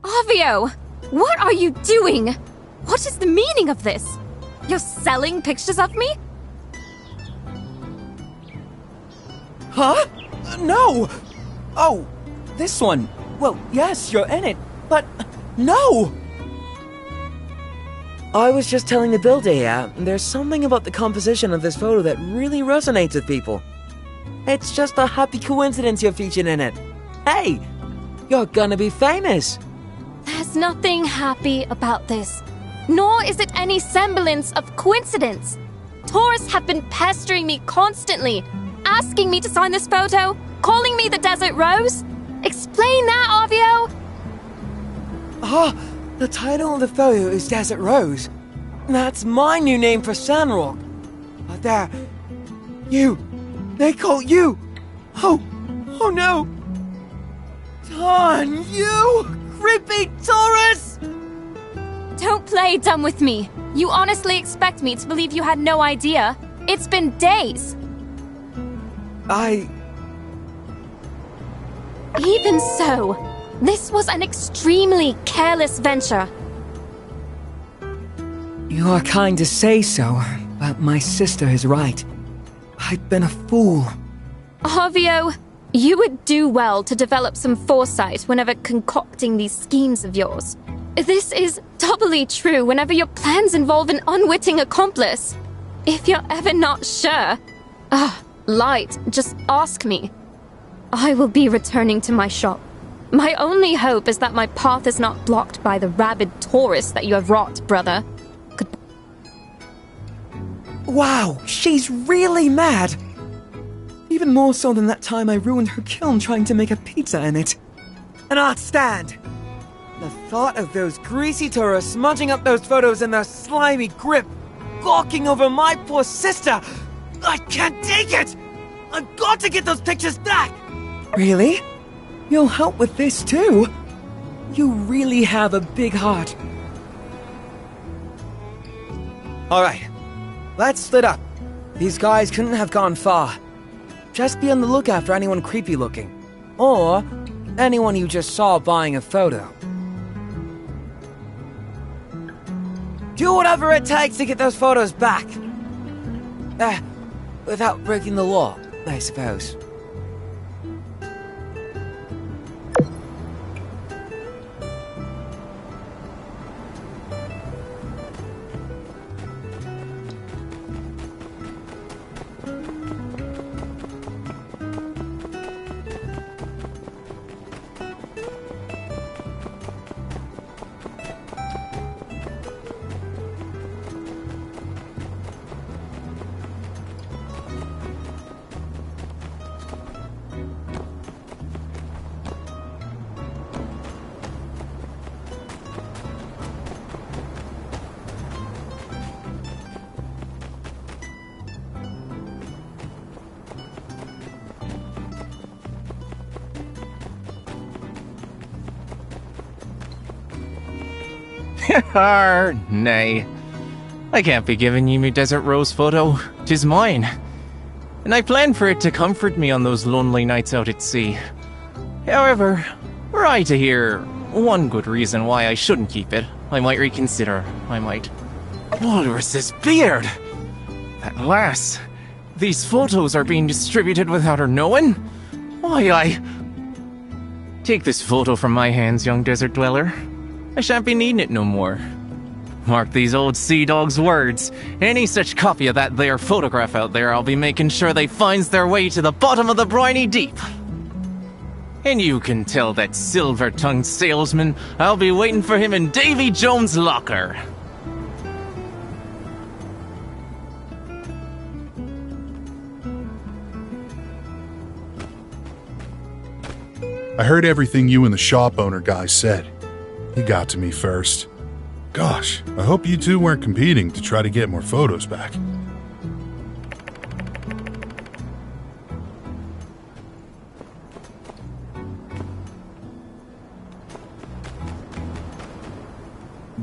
Avio! What are you doing? What is the meaning of this? You're selling pictures of me? Huh? No! Oh, this one. Well, yes, you're in it, but no! I was just telling the builder here, there's something about the composition of this photo that really resonates with people. It's just a happy coincidence you're featured in it. Hey, you're gonna be famous. There's nothing happy about this, nor is it any semblance of coincidence. Tourists have been pestering me constantly, asking me to sign this photo, calling me the Desert Rose. Explain that, Avio! The title of the photo is Desert Rose. That's my new name for Sandrock. But they call you. Oh no. Darn you, creepy tourist! Don't play dumb with me. You honestly expect me to believe you had no idea? It's been days. Even so, this was an extremely careless venture. You are kind to say so, but my sister is right. I've been a fool. Harvio, you would do well to develop some foresight whenever concocting these schemes of yours. This is doubly true whenever your plans involve an unwitting accomplice. If you're ever not sure, Light, just ask me. I will be returning to my shop. My only hope is that my path is not blocked by the rabid tourists that you have wrought, brother. Wow, she's really mad! Even more so than that time I ruined her kiln trying to make a pizza in it. Cannot stand! The thought of those greasy tourists smudging up those photos in their slimy grip, gawking over my poor sister! I can't take it! I've got to get those pictures back! Really? You'll help with this too? You really have a big heart. Alright, let's split up. These guys couldn't have gone far. Just be on the lookout for anyone creepy looking. Or anyone you just saw buying a photo. Do whatever it takes to get those photos back. Without breaking the law, I suppose. Nay. I can't be giving you me desert rose photo. 'Tis mine. And I planned for it to comfort me on those lonely nights out at sea. However, were I to hear one good reason why I shouldn't keep it, I might reconsider. Walrus's beard! At last, these photos are being distributed without her knowing? Why, Take this photo from my hands, young desert dweller. I shan't be needing it no more. Mark these old sea dogs' words. Any such copy of that there photograph out there, I'll be making sure they finds their way to the bottom of the briny deep. And you can tell that silver-tongued salesman I'll be waiting for him in Davy Jones' locker. I heard everything you and the shop owner guy said. He got to me first. Gosh, I hope you two weren't competing to try to get more photos back.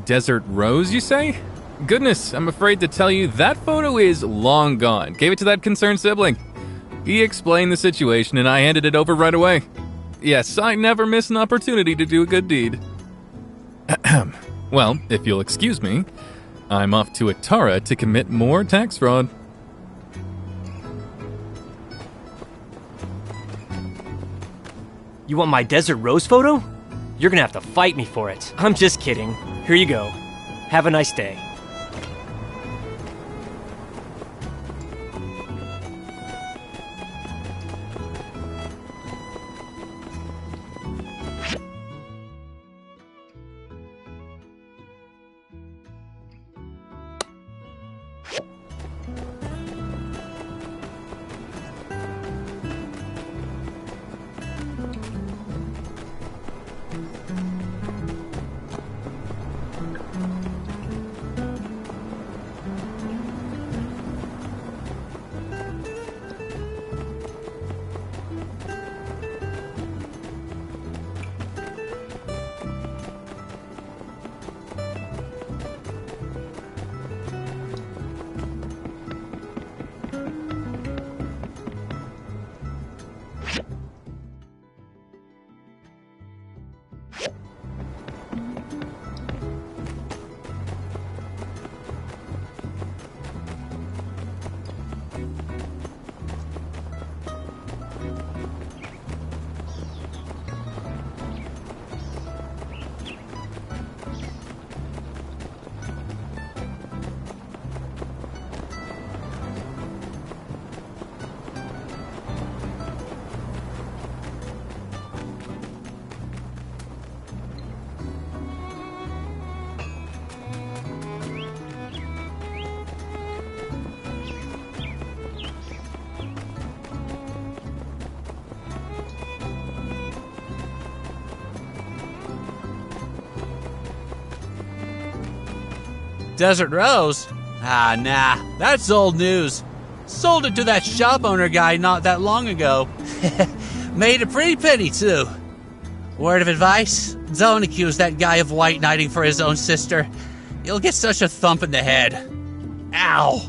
Desert Rose, you say? Goodness, I'm afraid to tell you that photo is long gone. Gave it to that concerned sibling. He explained the situation and I handed it over right away. Yes, I never miss an opportunity to do a good deed. Well, if you'll excuse me, I'm off to Atara to commit more tax fraud. You want my Desert Rose photo? You're gonna have to fight me for it. I'm just kidding. Here you go. Have a nice day. Desert Rose? Ah, nah, that's old news. Sold it to that shop owner guy not that long ago. Made a pretty penny, too. Word of advice? Don't accuse that guy of white knighting for his own sister. You'll get such a thump in the head. Ow!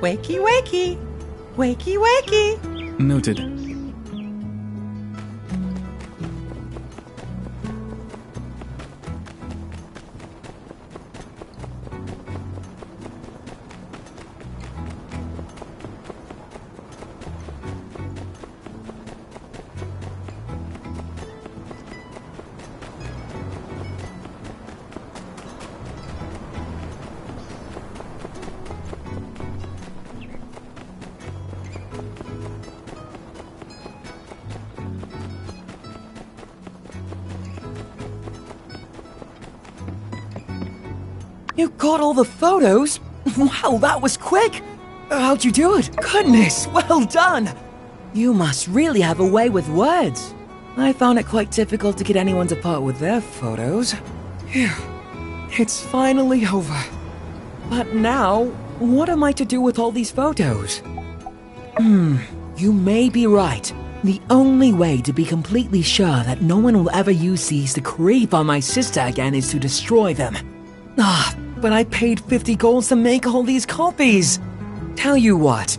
Wakey, wakey! Wakey, wakey! Noted. You got all the photos? Wow, that was quick! How'd you do it? Goodness, well done! You must really have a way with words. I found it quite difficult to get anyone to part with their photos. Phew. It's finally over. But now, what am I to do with all these photos? You may be right. The only way to be completely sure that no one will ever use these to creep on my sister again is to destroy them. But I paid 50 golds to make all these copies. Tell you what,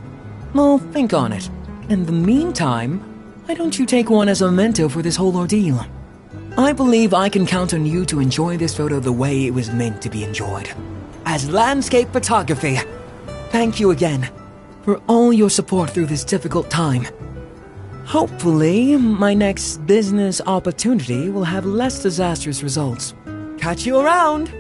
I'll think on it. In the meantime, why don't you take one as a memento for this whole ordeal? I believe I can count on you to enjoy this photo the way it was meant to be enjoyed. As landscape photography. Thank you again for all your support through this difficult time. Hopefully, my next business opportunity will have less disastrous results. Catch you around!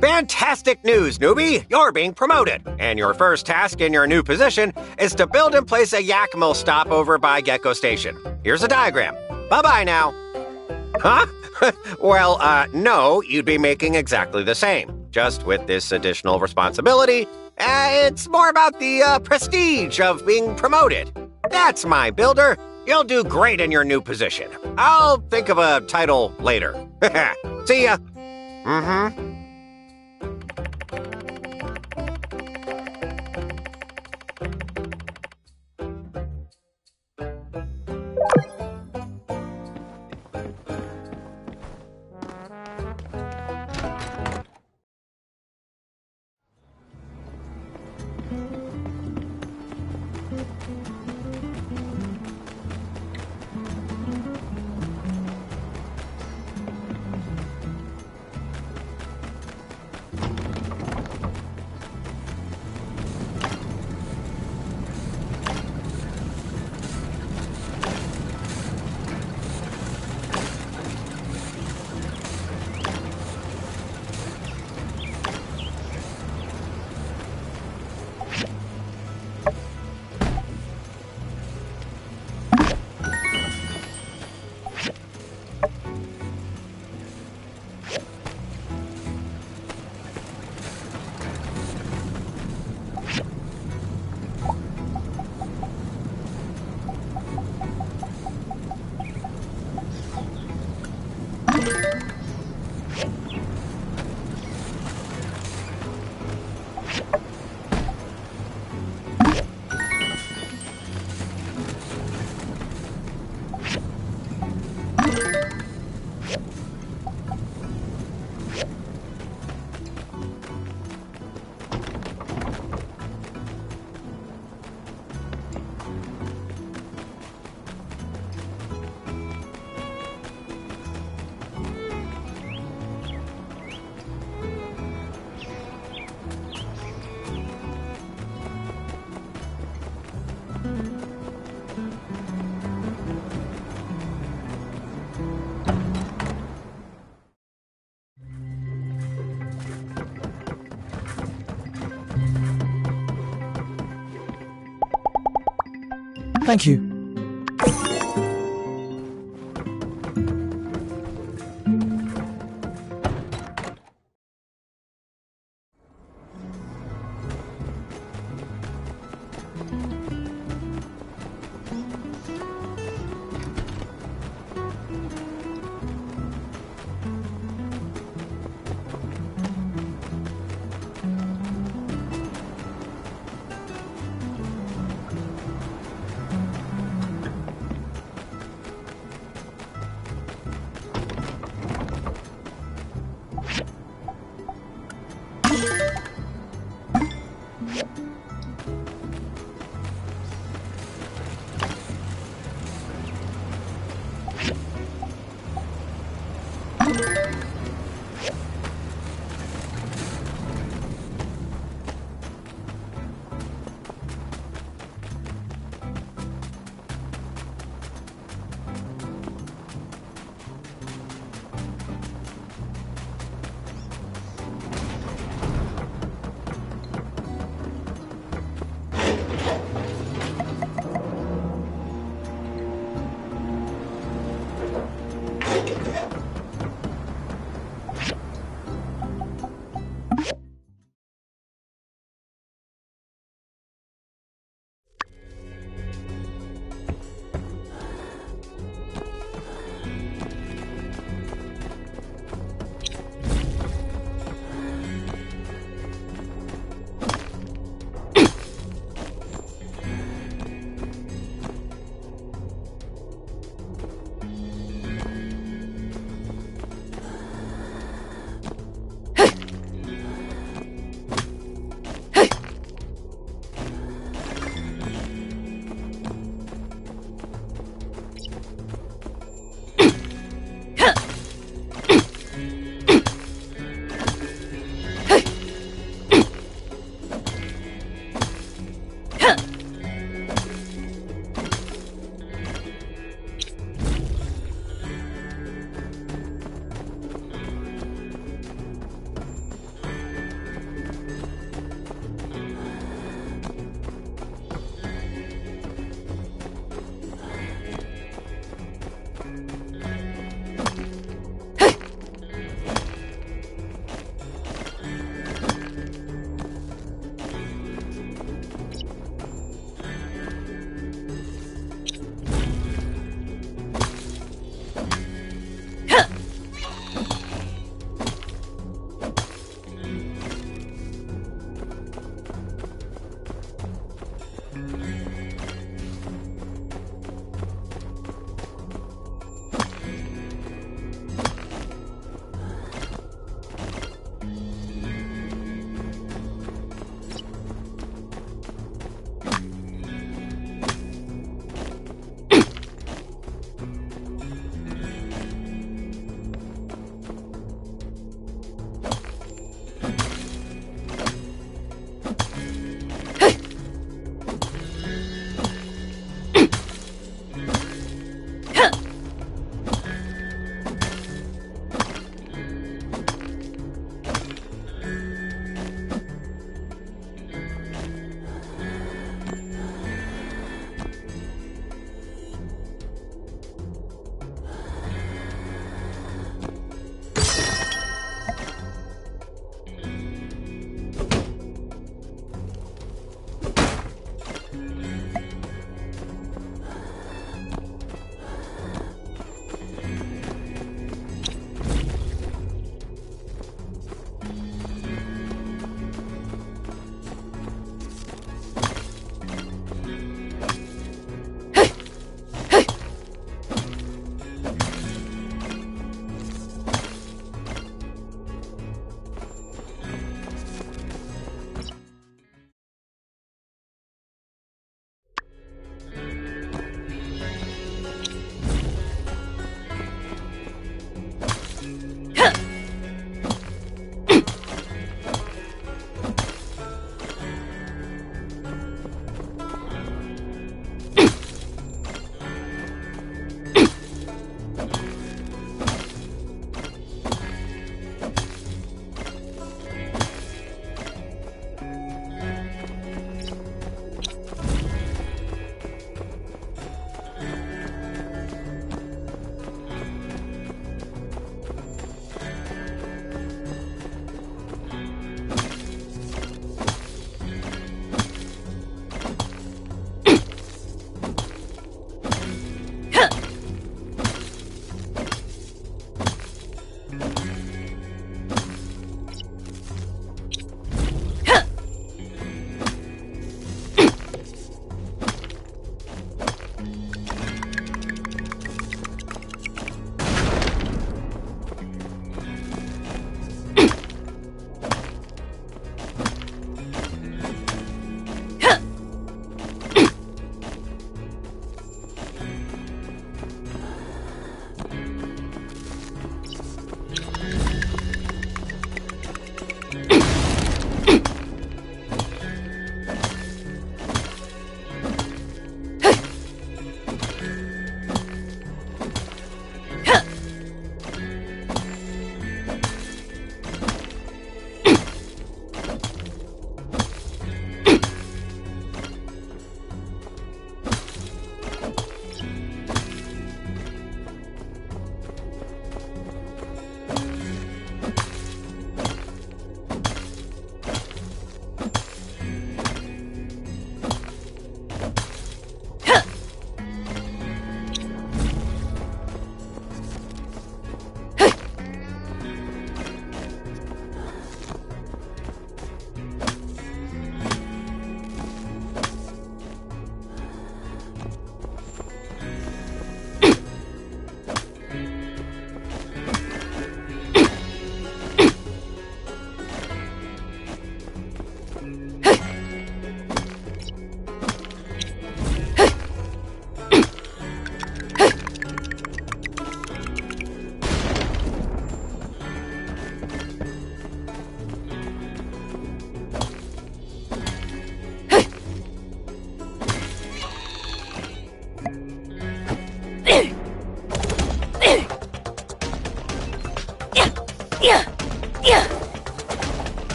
Fantastic news, newbie! You're being promoted, and your first task in your new position is to build and place a yak mill stop over by Gecko Station. Here's a diagram. Bye-bye now. Huh? Well, no, you'd be making exactly the same, just with this additional responsibility. It's more about the prestige of being promoted. That's my builder. You'll do great in your new position. I'll think of a title later. See ya. Mm-hmm. Thank you.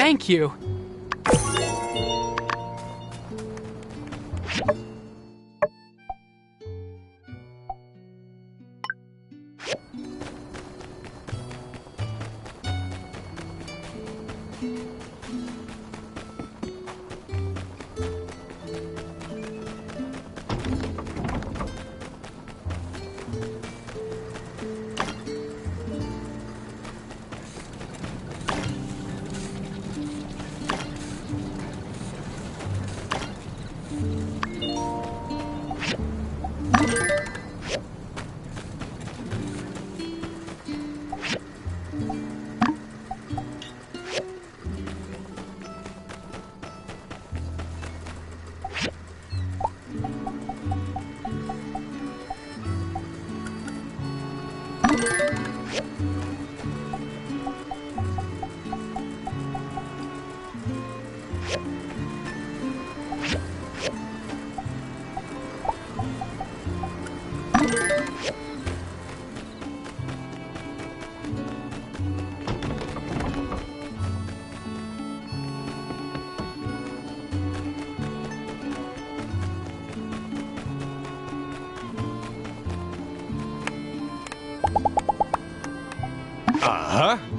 Thank you. Uh-huh.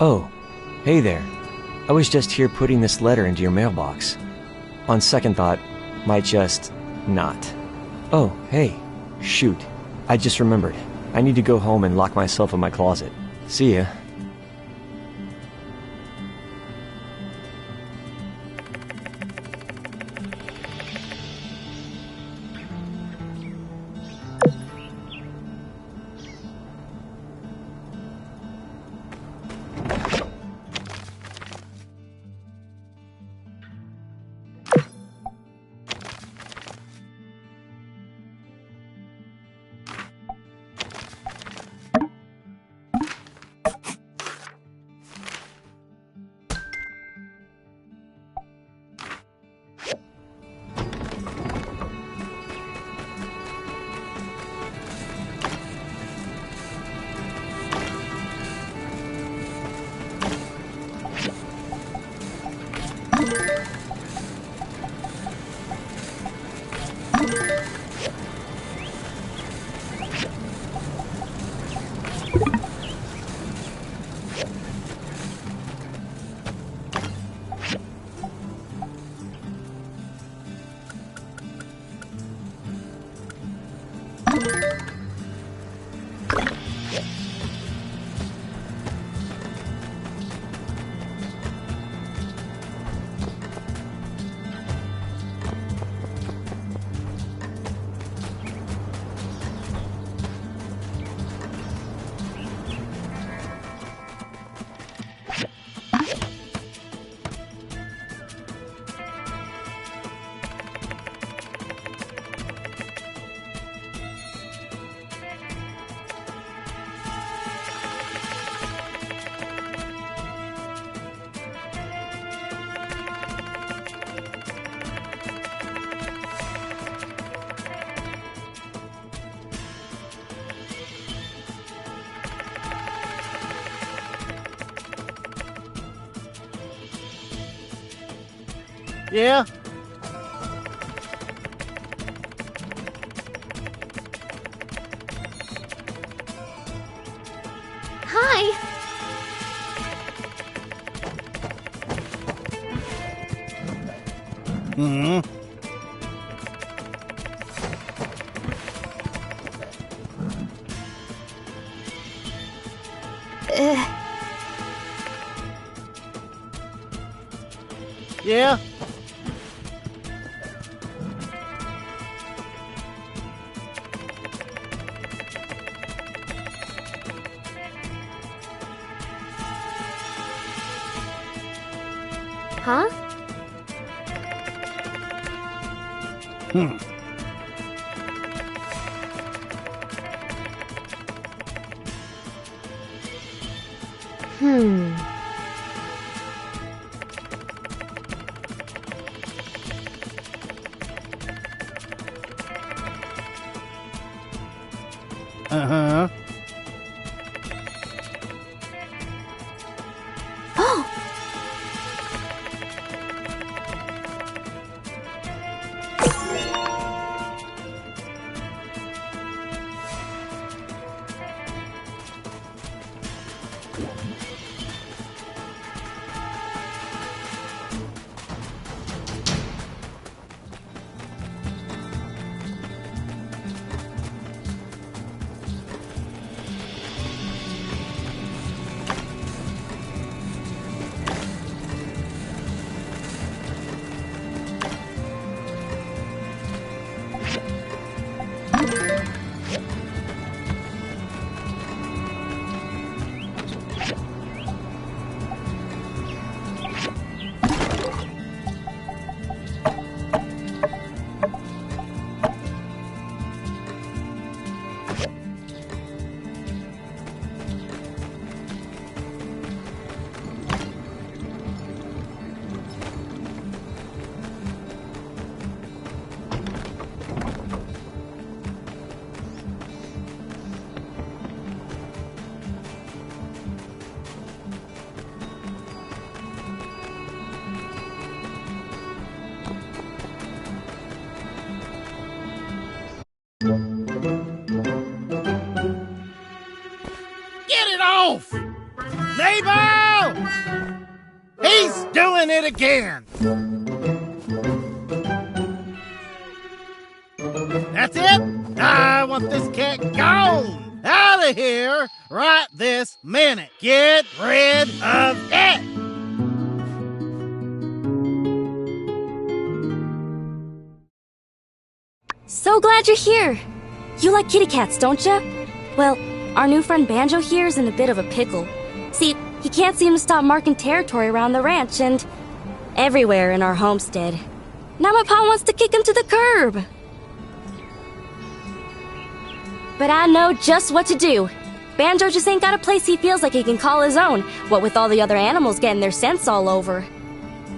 Oh, hey there. I was just here putting this letter into your mailbox. On second thought, might just not. Oh, hey. Shoot. I just remembered. I need to go home and lock myself in my closet. See ya. Yeah? Hi. Hmm. Yeah? Huh? Hmm. Hmm. Uh-huh. Oh! Get it off! Neighbor! doing it again. That's it. I want this cat gone out of here right this minute. Get rid of it. So glad you're here. You like kitty cats, don't ya? Well, our new friend Banjo here is in a bit of a pickle. See, he can't seem to stop marking territory around the ranch and everywhere in our homestead. Now my pa wants to kick him to the curb. But I know just what to do. Banjo just ain't got a place he feels like he can call his own, what with all the other animals getting their scents all over.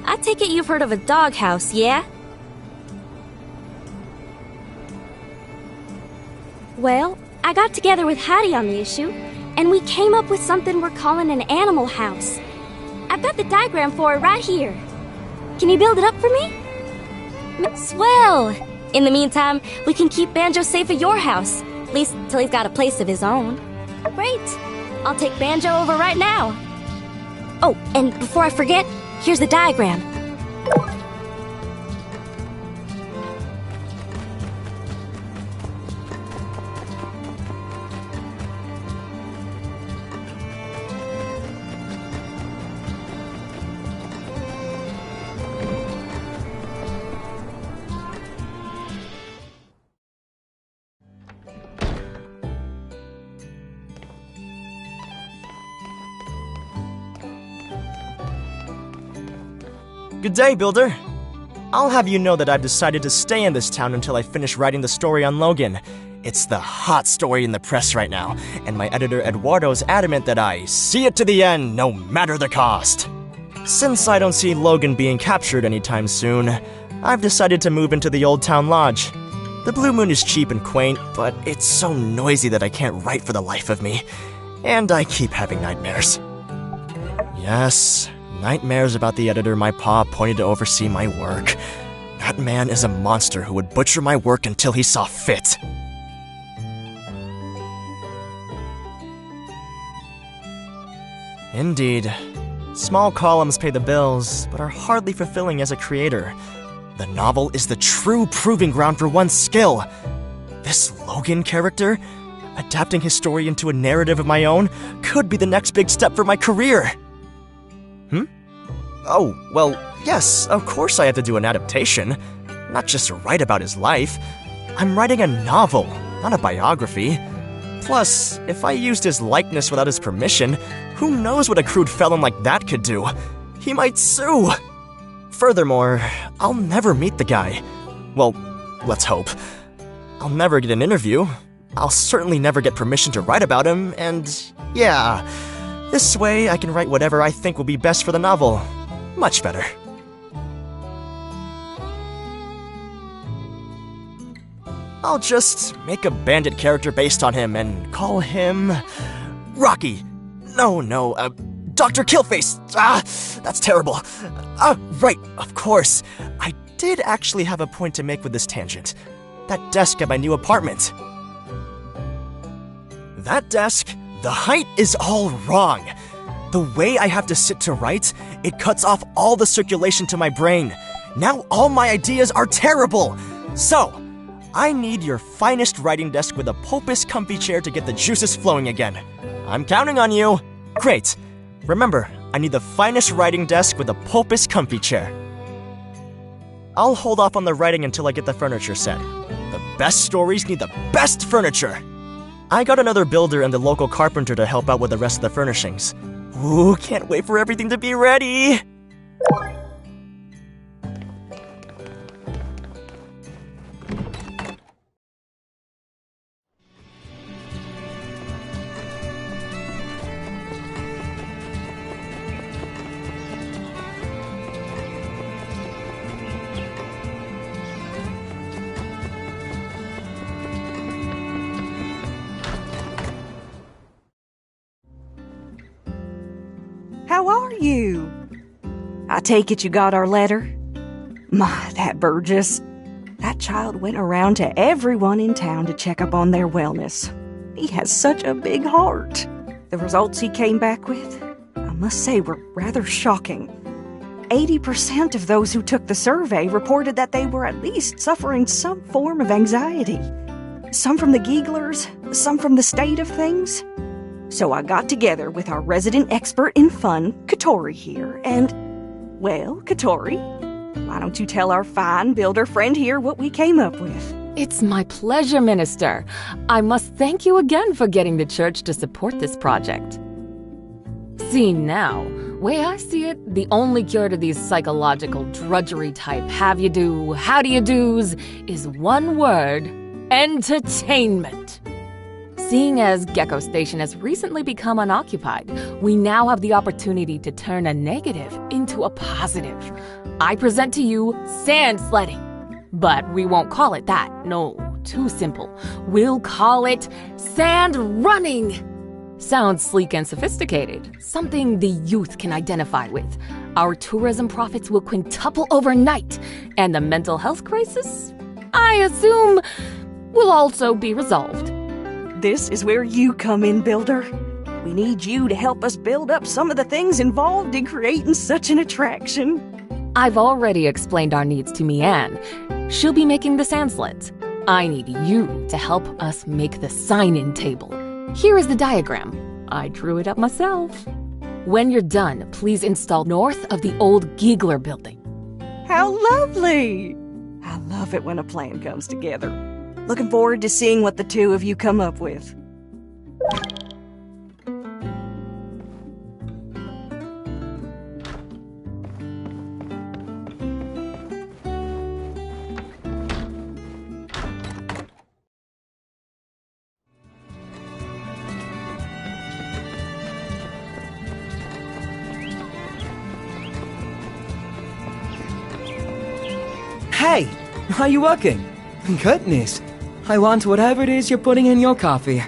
I take it you've heard of a doghouse, yeah? Well, I got together with Hattie on the issue, and we came up with something we're calling an animal house. I've got the diagram for it right here. Can you build it up for me? Swell! In the meantime, we can keep Banjo safe at your house, at least till he's got a place of his own. Great! I'll take Banjo over right now. Oh, and before I forget, here's the diagram. Good day, Builder. I'll have you know that I've decided to stay in this town until I finish writing the story on Logan. It's the hot story in the press right now, and my editor Eduardo's adamant that I see it to the end, no matter the cost. Since I don't see Logan being captured anytime soon, I've decided to move into the Old Town Lodge. The Blue Moon is cheap and quaint, but it's so noisy that I can't write for the life of me, and I keep having nightmares. Yes, nightmares about the editor my pa appointed to oversee my work. That man is a monster who would butcher my work until he saw fit. Indeed. Small columns pay the bills, but are hardly fulfilling as a creator. The novel is the true proving ground for one's skill. This Logan character, adapting his story into a narrative of my own, could be the next big step for my career. Oh, well, yes, of course I have to do an adaptation. Not just to write about his life. I'm writing a novel, not a biography. Plus, if I used his likeness without his permission, who knows what a crude felon like that could do? He might sue! Furthermore, I'll never meet the guy. Well, let's hope. I'll never get an interview. I'll certainly never get permission to write about him, and yeah, this way I can write whatever I think will be best for the novel. Much better. I'll just make a bandit character based on him and call him Rocky. No, Dr. Killface. That's terrible. Right, of course. I did actually have a point to make with this tangent. That desk at my new apartment. That desk, the height is all wrong. The way I have to sit to write, it cuts off all the circulation to my brain. Now all my ideas are terrible. So, I need your finest writing desk with a pulpous comfy chair to get the juices flowing again. I'm counting on you. Great. Remember, I need the finest writing desk with a pulpous comfy chair. I'll hold off on the writing until I get the furniture set. The best stories need the best furniture. I got another builder and the local carpenter to help out with the rest of the furnishings. Ooh, can't wait for everything to be ready! How are you? I take it you got our letter? My, that Burgess. That child went around to everyone in town to check up on their wellness. He has such a big heart. The results he came back with, I must say, were rather shocking. 80% of those who took the survey reported that they were at least suffering some form of anxiety. Some from the gigglers, some from the state of things. So I got together with our resident expert in fun, Katori here, and, well, Katori, why don't you tell our fine builder friend here what we came up with? It's my pleasure, Minister. I must thank you again for getting the church to support this project. See now, way I see it, the only cure to these psychological drudgery type how do you do's is one word: entertainment. Seeing as Gecko Station has recently become unoccupied, we now have the opportunity to turn a negative into a positive. I present to you sand sledding. But we won't call it that. No, too simple. We'll call it sand running. Sounds sleek and sophisticated. Something the youth can identify with. Our tourism profits will quintuple overnight. And the mental health crisis, I assume, will also be resolved. This is where you come in, Builder. We need you to help us build up some of the things involved in creating such an attraction. I've already explained our needs to Mianne. She'll be making the sand sleds. I need you to help us make the sign-in table. Here is the diagram. I drew it up myself. When you're done, please install north of the old Giggler building. How lovely! I love it when a plan comes together. Looking forward to seeing what the two of you come up with. Hey, are you working? Goodness, I want whatever it is you're putting in your coffee.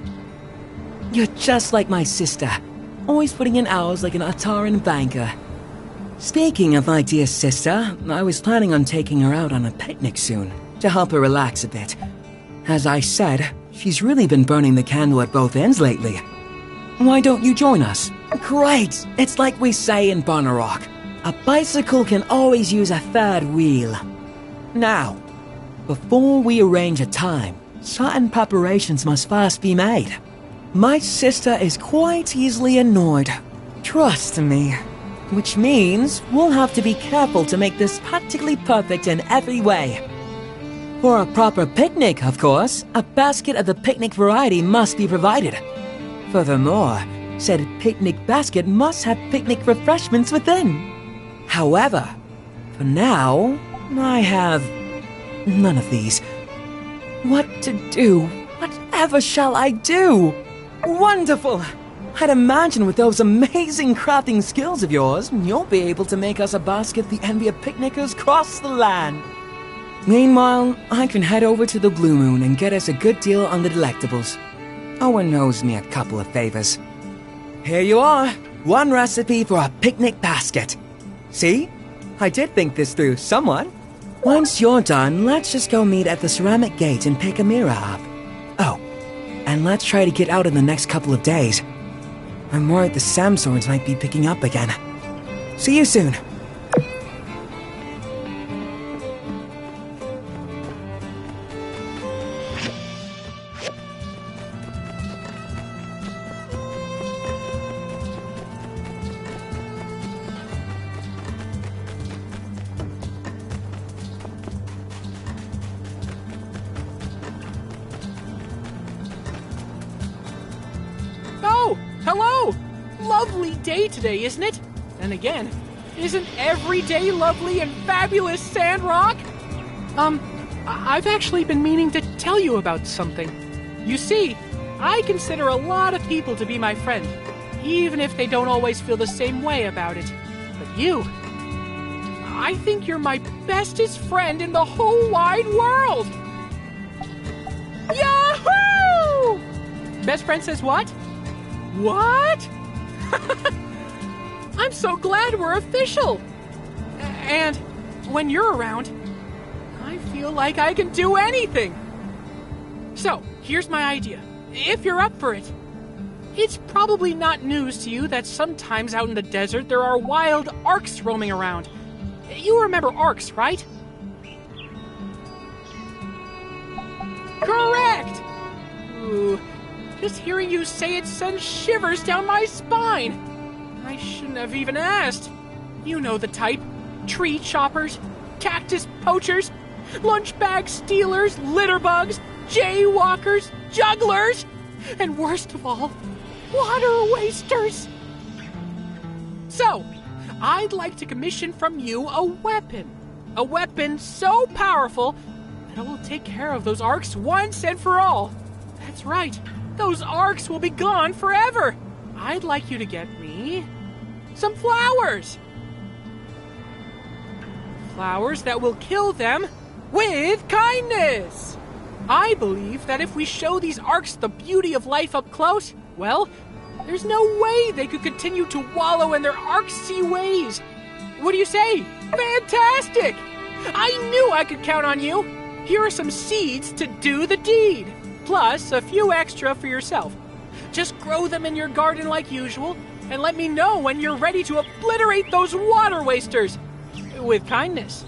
You're just like my sister, always putting in hours like an Ataran banker. Speaking of my dear sister, I was planning on taking her out on a picnic soon, to help her relax a bit. As I said, she's really been burning the candle at both ends lately. Why don't you join us? Great! It's like we say in Bonnerock, a bicycle can always use a third wheel. Now, before we arrange a time, certain preparations must first be made. My sister is quite easily annoyed. Trust me. Which means we'll have to be careful to make this practically perfect in every way. For a proper picnic, of course, a basket of the picnic variety must be provided. Furthermore, said picnic basket must have picnic refreshments within. However, for now, I have none of these. What to do? Whatever shall I do? Wonderful! I'd imagine with those amazing crafting skills of yours, you'll be able to make us a basket the envy of picnickers across the land. Meanwhile, I can head over to the Blue Moon and get us a good deal on the delectables. Owen owes me a couple of favors. Here you are, one recipe for a picnic basket. See? I did think this through somewhat. Once you're done, let's just go meet at the ceramic gate and pick Amira up. Oh, and let's try to get out in the next couple of days. I'm worried the Samswords might be picking up again. See you soon. Hello! Lovely day today, isn't it? And again, isn't every day lovely and fabulous, Sandrock? I've actually been meaning to tell you about something. You see, I consider a lot of people to be my friend, even if they don't always feel the same way about it. But you, I think you're my bestest friend in the whole wide world! Yahoo! Best friend says what? What? I'm so glad we're official! And when you're around, I feel like I can do anything! So, here's my idea. If you're up for it. It's probably not news to you that sometimes out in the desert there are wild arcs roaming around. You remember ARCs, right? Correct! Ooh, just hearing you say it sends shivers down my spine. I shouldn't have even asked. You know the type. Tree choppers, cactus poachers, lunch bag stealers, litter bugs, jaywalkers, jugglers, and worst of all, water wasters. So, I'd like to commission from you a weapon. A weapon so powerful that it will take care of those ARCs once and for all. That's right, those ARCs will be gone forever. I'd like you to get me some flowers. Flowers that will kill them with kindness. I believe that if we show these ARCs the beauty of life up close, well, there's no way they could continue to wallow in their arcsy ways. What do you say? Fantastic! I knew I could count on you. Here are some seeds to do the deed, plus a few extra for yourself. Just grow them in your garden like usual, and let me know when you're ready to obliterate those water wasters. With kindness.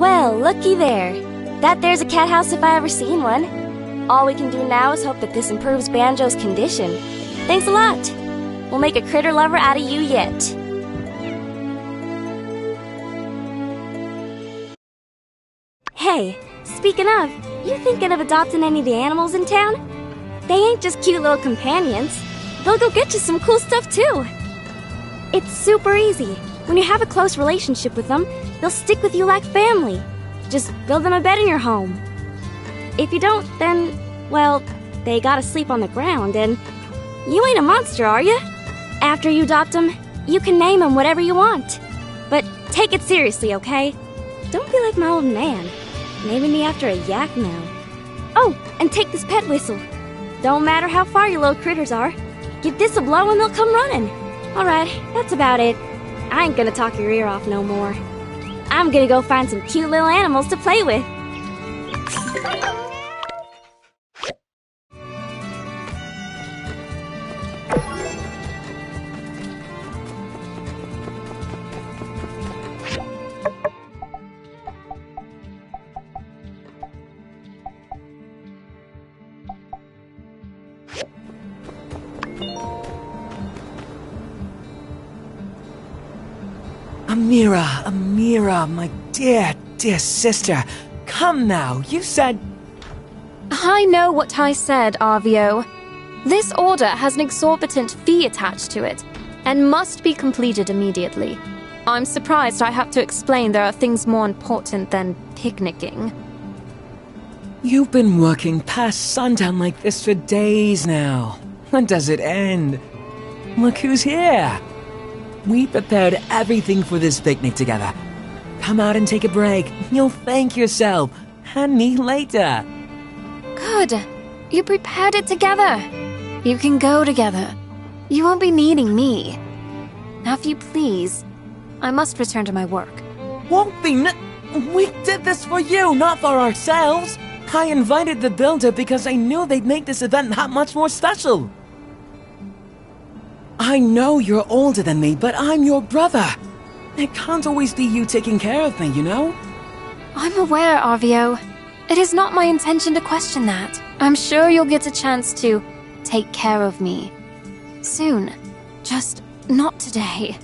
Well, looky there. That there's a cat house if I ever seen one. All we can do now is hope that this improves Banjo's condition. Thanks a lot. We'll make a critter lover out of you yet. Hey, speaking of, you thinking of adopting any of the animals in town? They ain't just cute little companions. They'll go get you some cool stuff too. It's super easy. When you have a close relationship with them, they'll stick with you like family. Just build them a bed in your home. If you don't, then, well, they gotta sleep on the ground, and you ain't a monster, are you? After you adopt them, you can name them whatever you want. But take it seriously, okay? Don't be like my old man, naming me after a yak now. Oh, and take this pet whistle. Don't matter how far your little critters are. Give this a blow and they'll come running. Alright, that's about it. I ain't gonna talk your ear off no more. I'm gonna go find some cute little animals to play with. Amira, my dear sister. Come now, you said... I know what I said, Arvio. This order has an exorbitant fee attached to it, and must be completed immediately. I'm surprised I have to explain there are things more important than picnicking. You've been working past sundown like this for days now. When does it end? Look who's here. We prepared everything for this picnic together. Come out and take a break. You'll thank yourself. And me later. Good. You prepared it together. You can go together. You won't be needing me. Now, if you please, I must return to my work. Won't be We did this for you, not for ourselves. I invited the builder because I knew they'd make this event that much more special. I know you're older than me, but I'm your brother. It can't always be you taking care of me, you know? I'm aware, Arvio. It is not my intention to question that. I'm sure you'll get a chance to take care of me. Soon. Just not today.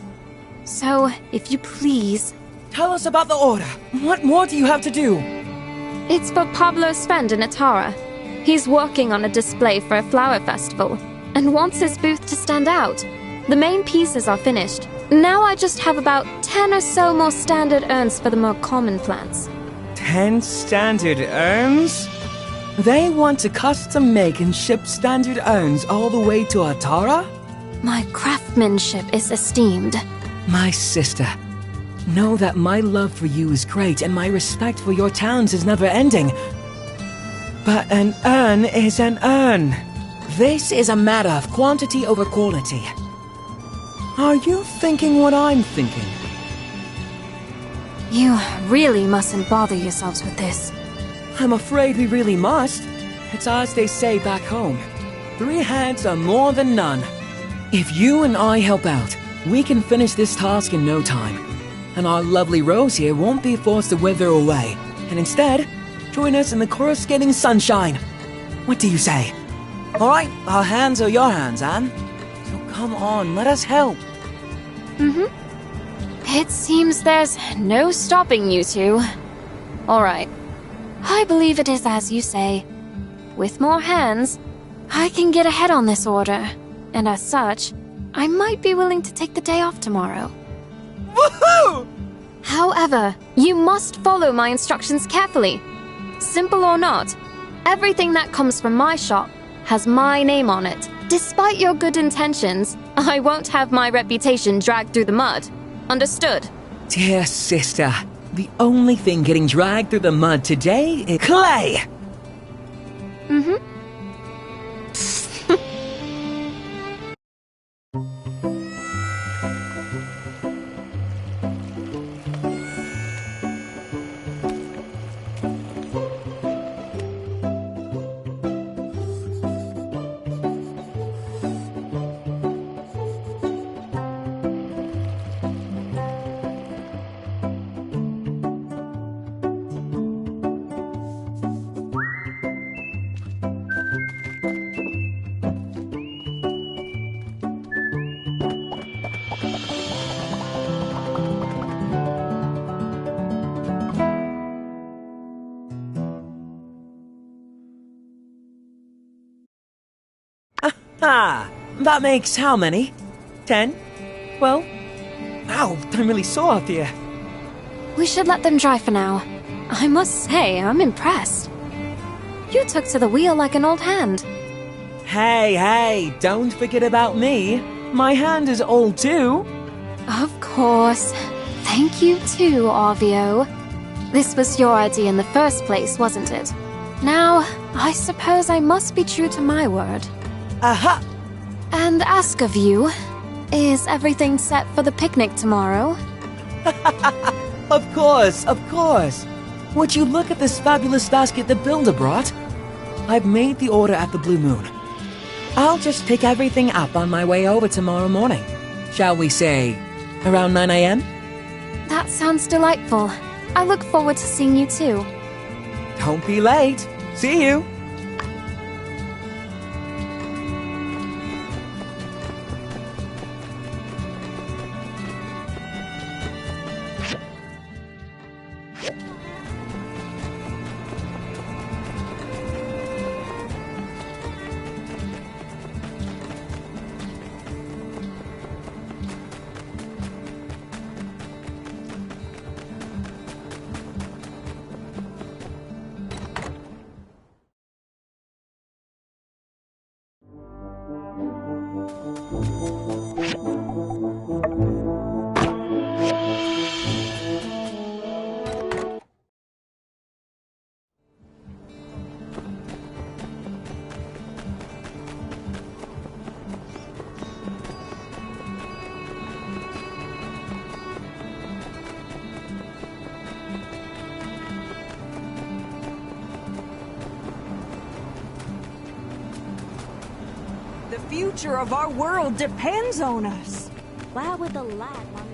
So, if you please... Tell us about the order. What more do you have to do? It's for Pablo Spend in Atara. He's working on a display for a flower festival, and wants his booth to stand out. The main pieces are finished. Now I just have about 10 or so more standard urns for the more common plants. 10 standard urns? They want to custom make and ship standard urns all the way to Atara? My craftsmanship is esteemed. My sister, know that my love for you is great and my respect for your talents is never ending. But an urn is an urn. This is a matter of quantity over quality. Are you thinking what I'm thinking? You really mustn't bother yourselves with this. I'm afraid we really must. It's as they say back home. 3 heads are more than none. If you and I help out, we can finish this task in no time. And our lovely Rose here won't be forced to wither away. And instead, join us in the coruscating sunshine. What do you say? Alright, our hands are your hands, Anne. So come on, let us help. It seems there's no stopping you two. Alright. I believe it is as you say. With more hands, I can get ahead on this order. And as such, I might be willing to take the day off tomorrow. Woohoo! However, you must follow my instructions carefully. Simple or not, everything that comes from my shop has my name on it. Despite your good intentions, I won't have my reputation dragged through the mud. Understood? Dear sister, the only thing getting dragged through the mud today is clay! Ah, that makes how many? 10? 12? Ow, I'm really sore up here. We should let them dry for now. I must say, I'm impressed. You took to the wheel like an old hand. Hey, don't forget about me. My hand is old too. Of course. Thank you too, Arvio. This was your idea in the first place, wasn't it? Now, I suppose I must be true to my word. Aha! And ask of you, is everything set for the picnic tomorrow? Of course, of course. Would you look at this fabulous basket the builder brought? I've made the order at the Blue Moon. I'll just pick everything up on my way over tomorrow morning. Shall we say, around 9 a.m.? That sounds delightful. I look forward to seeing you too. Don't be late. See you. The future of our world depends on us. Why would the light want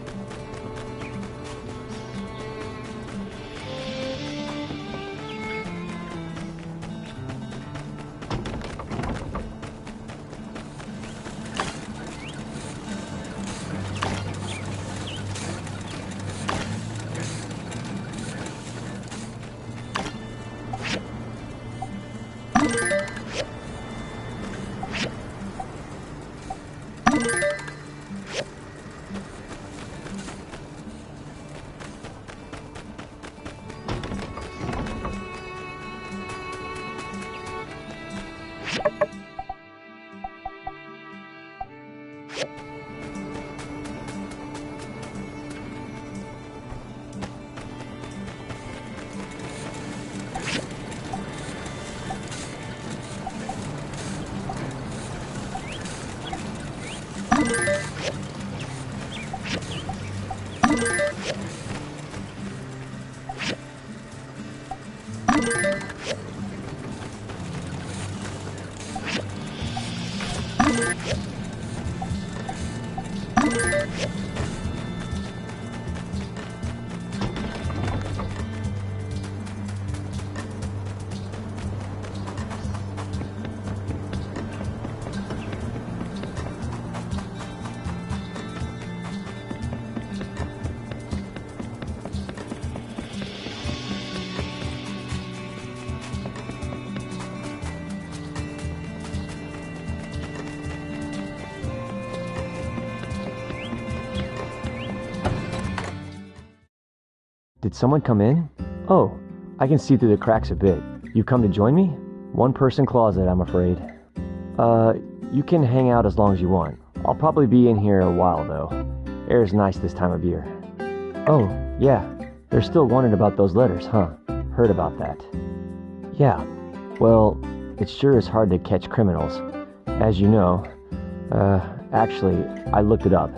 Did someone come in? Oh, I can see through the cracks a bit. You come to join me? One-person closet, I'm afraid. You can hang out as long as you want. I'll probably be in here a while, though. Air's nice this time of year. Oh, yeah. They're still wondering about those letters, huh? Heard about that. Yeah. Well, it sure is hard to catch criminals. As you know. Actually, I looked it up.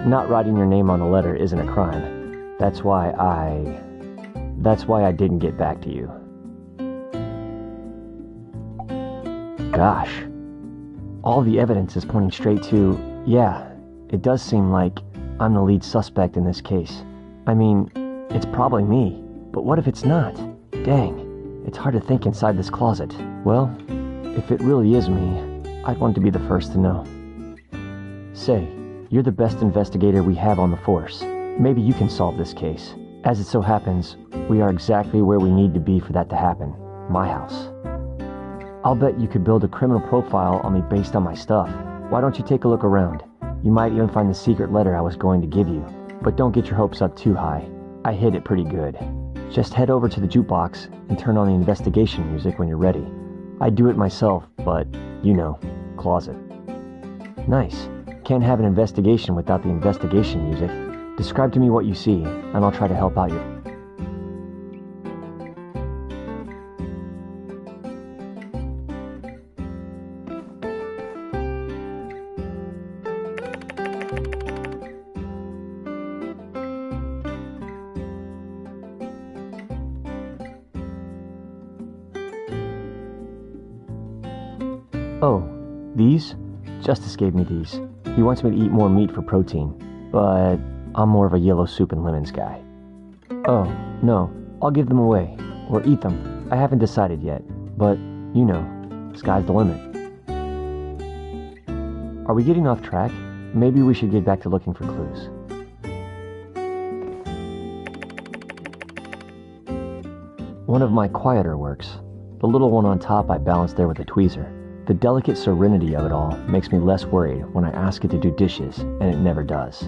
Not writing your name on a letter isn't a crime. That's why I didn't get back to you. Gosh. All the evidence is pointing straight to, yeah, it does seem like I'm the lead suspect in this case. I mean, it's probably me, but what if it's not? Dang, it's hard to think inside this closet. Well, if it really is me, I'd want to be the first to know. Say, you're the best investigator we have on the force. Maybe you can solve this case. As it so happens, we are exactly where we need to be for that to happen. My house. I'll bet you could build a criminal profile on me based on my stuff. Why don't you take a look around? You might even find the secret letter I was going to give you. But don't get your hopes up too high. I hid it pretty good. Just head over to the jukebox and turn on the investigation music when you're ready. I do it myself, but, you know, closet. Nice. Can't have an investigation without the investigation music. Describe to me what you see, and I'll try to help out you. Oh, these? Justice gave me these. He wants me to eat more meat for protein, but I'm more of a yellow soup and lemons guy. Oh, no, I'll give them away, or eat them. I haven't decided yet, but, you know, sky's the limit. Are we getting off track? Maybe we should get back to looking for clues. One of my quieter works. The little one on top I balanced there with a tweezer. The delicate serenity of it all makes me less worried when I ask it to do dishes, and it never does.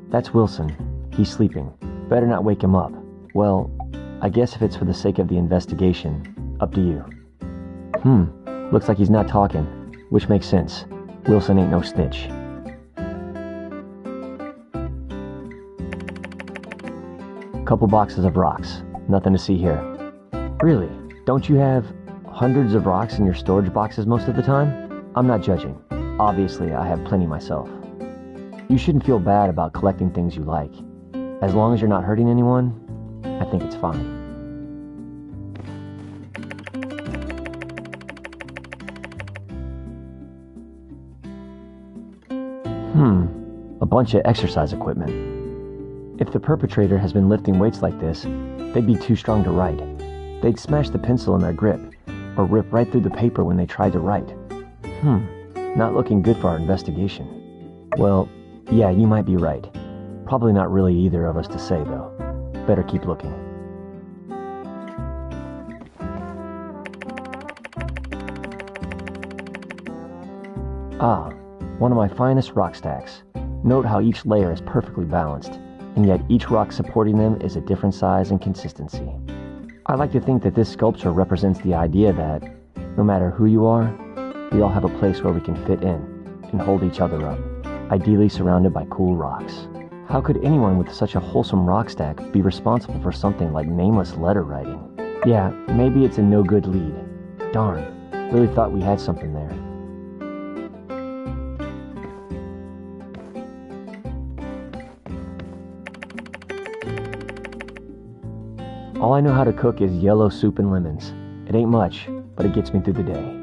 That's Wilson. He's sleeping. Better not wake him up. Well, I guess if it's for the sake of the investigation, up to you. Looks like he's not talking, which makes sense. Wilson ain't no snitch. Couple boxes of rocks. Nothing to see here. Really? Don't you have hundreds of rocks in your storage boxes most of the time? I'm not judging. Obviously, I have plenty myself. You shouldn't feel bad about collecting things you like. As long as you're not hurting anyone, I think it's fine. A bunch of exercise equipment. If the perpetrator has been lifting weights like this, they'd be too strong to write. They'd smash the pencil in their grip, or rip right through the paper when they tried to write. Not looking good for our investigation. Well, yeah, you might be right. Probably not really either of us to say, though. Better keep looking. Ah, one of my finest rock stacks. Note how each layer is perfectly balanced, and yet each rock supporting them is a different size and consistency. I like to think that this sculpture represents the idea that, no matter who you are, we all have a place where we can fit in and hold each other up, ideally surrounded by cool rocks. How could anyone with such a wholesome rock stack be responsible for something like nameless letter writing? Yeah, maybe it's a no-good lead. Darn, really thought we had something there. All I know how to cook is yellow soup and lemons. It ain't much, but it gets me through the day.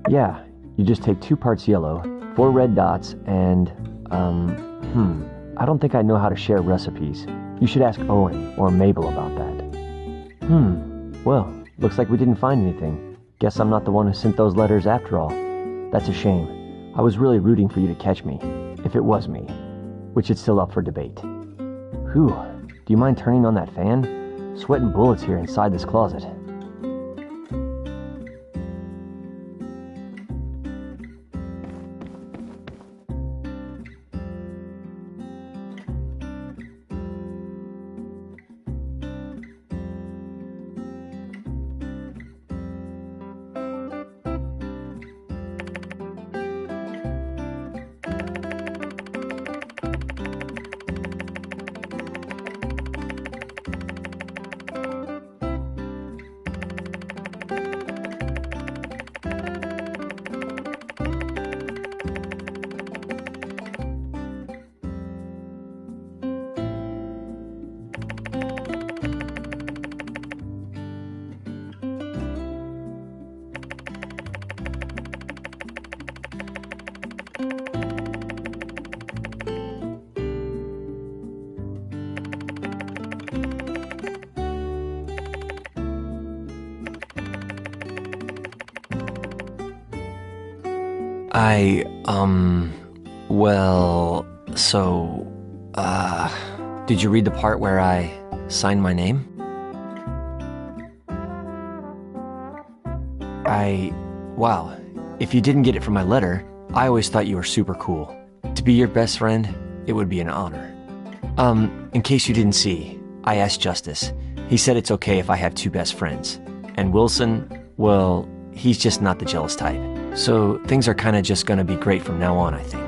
Yeah, you just take 2 parts yellow, 4 red dots, and, I don't think I know how to share recipes. You should ask Owen or Mabel about that. Well, looks like we didn't find anything. Guess I'm not the one who sent those letters after all. That's a shame. I was really rooting for you to catch me, if it was me, which is still up for debate. Whew. Do you mind turning on that fan? Sweating bullets here inside this closet. Did you read the part where I signed my name? Wow, if you didn't get it from my letter, I always thought you were super cool. To be your best friend, it would be an honor. In case you didn't see, I asked Justice. He said it's okay if I have 2 best friends. And Wilson, well, he's just not the jealous type. So things are kinda just gonna be great from now on, I think.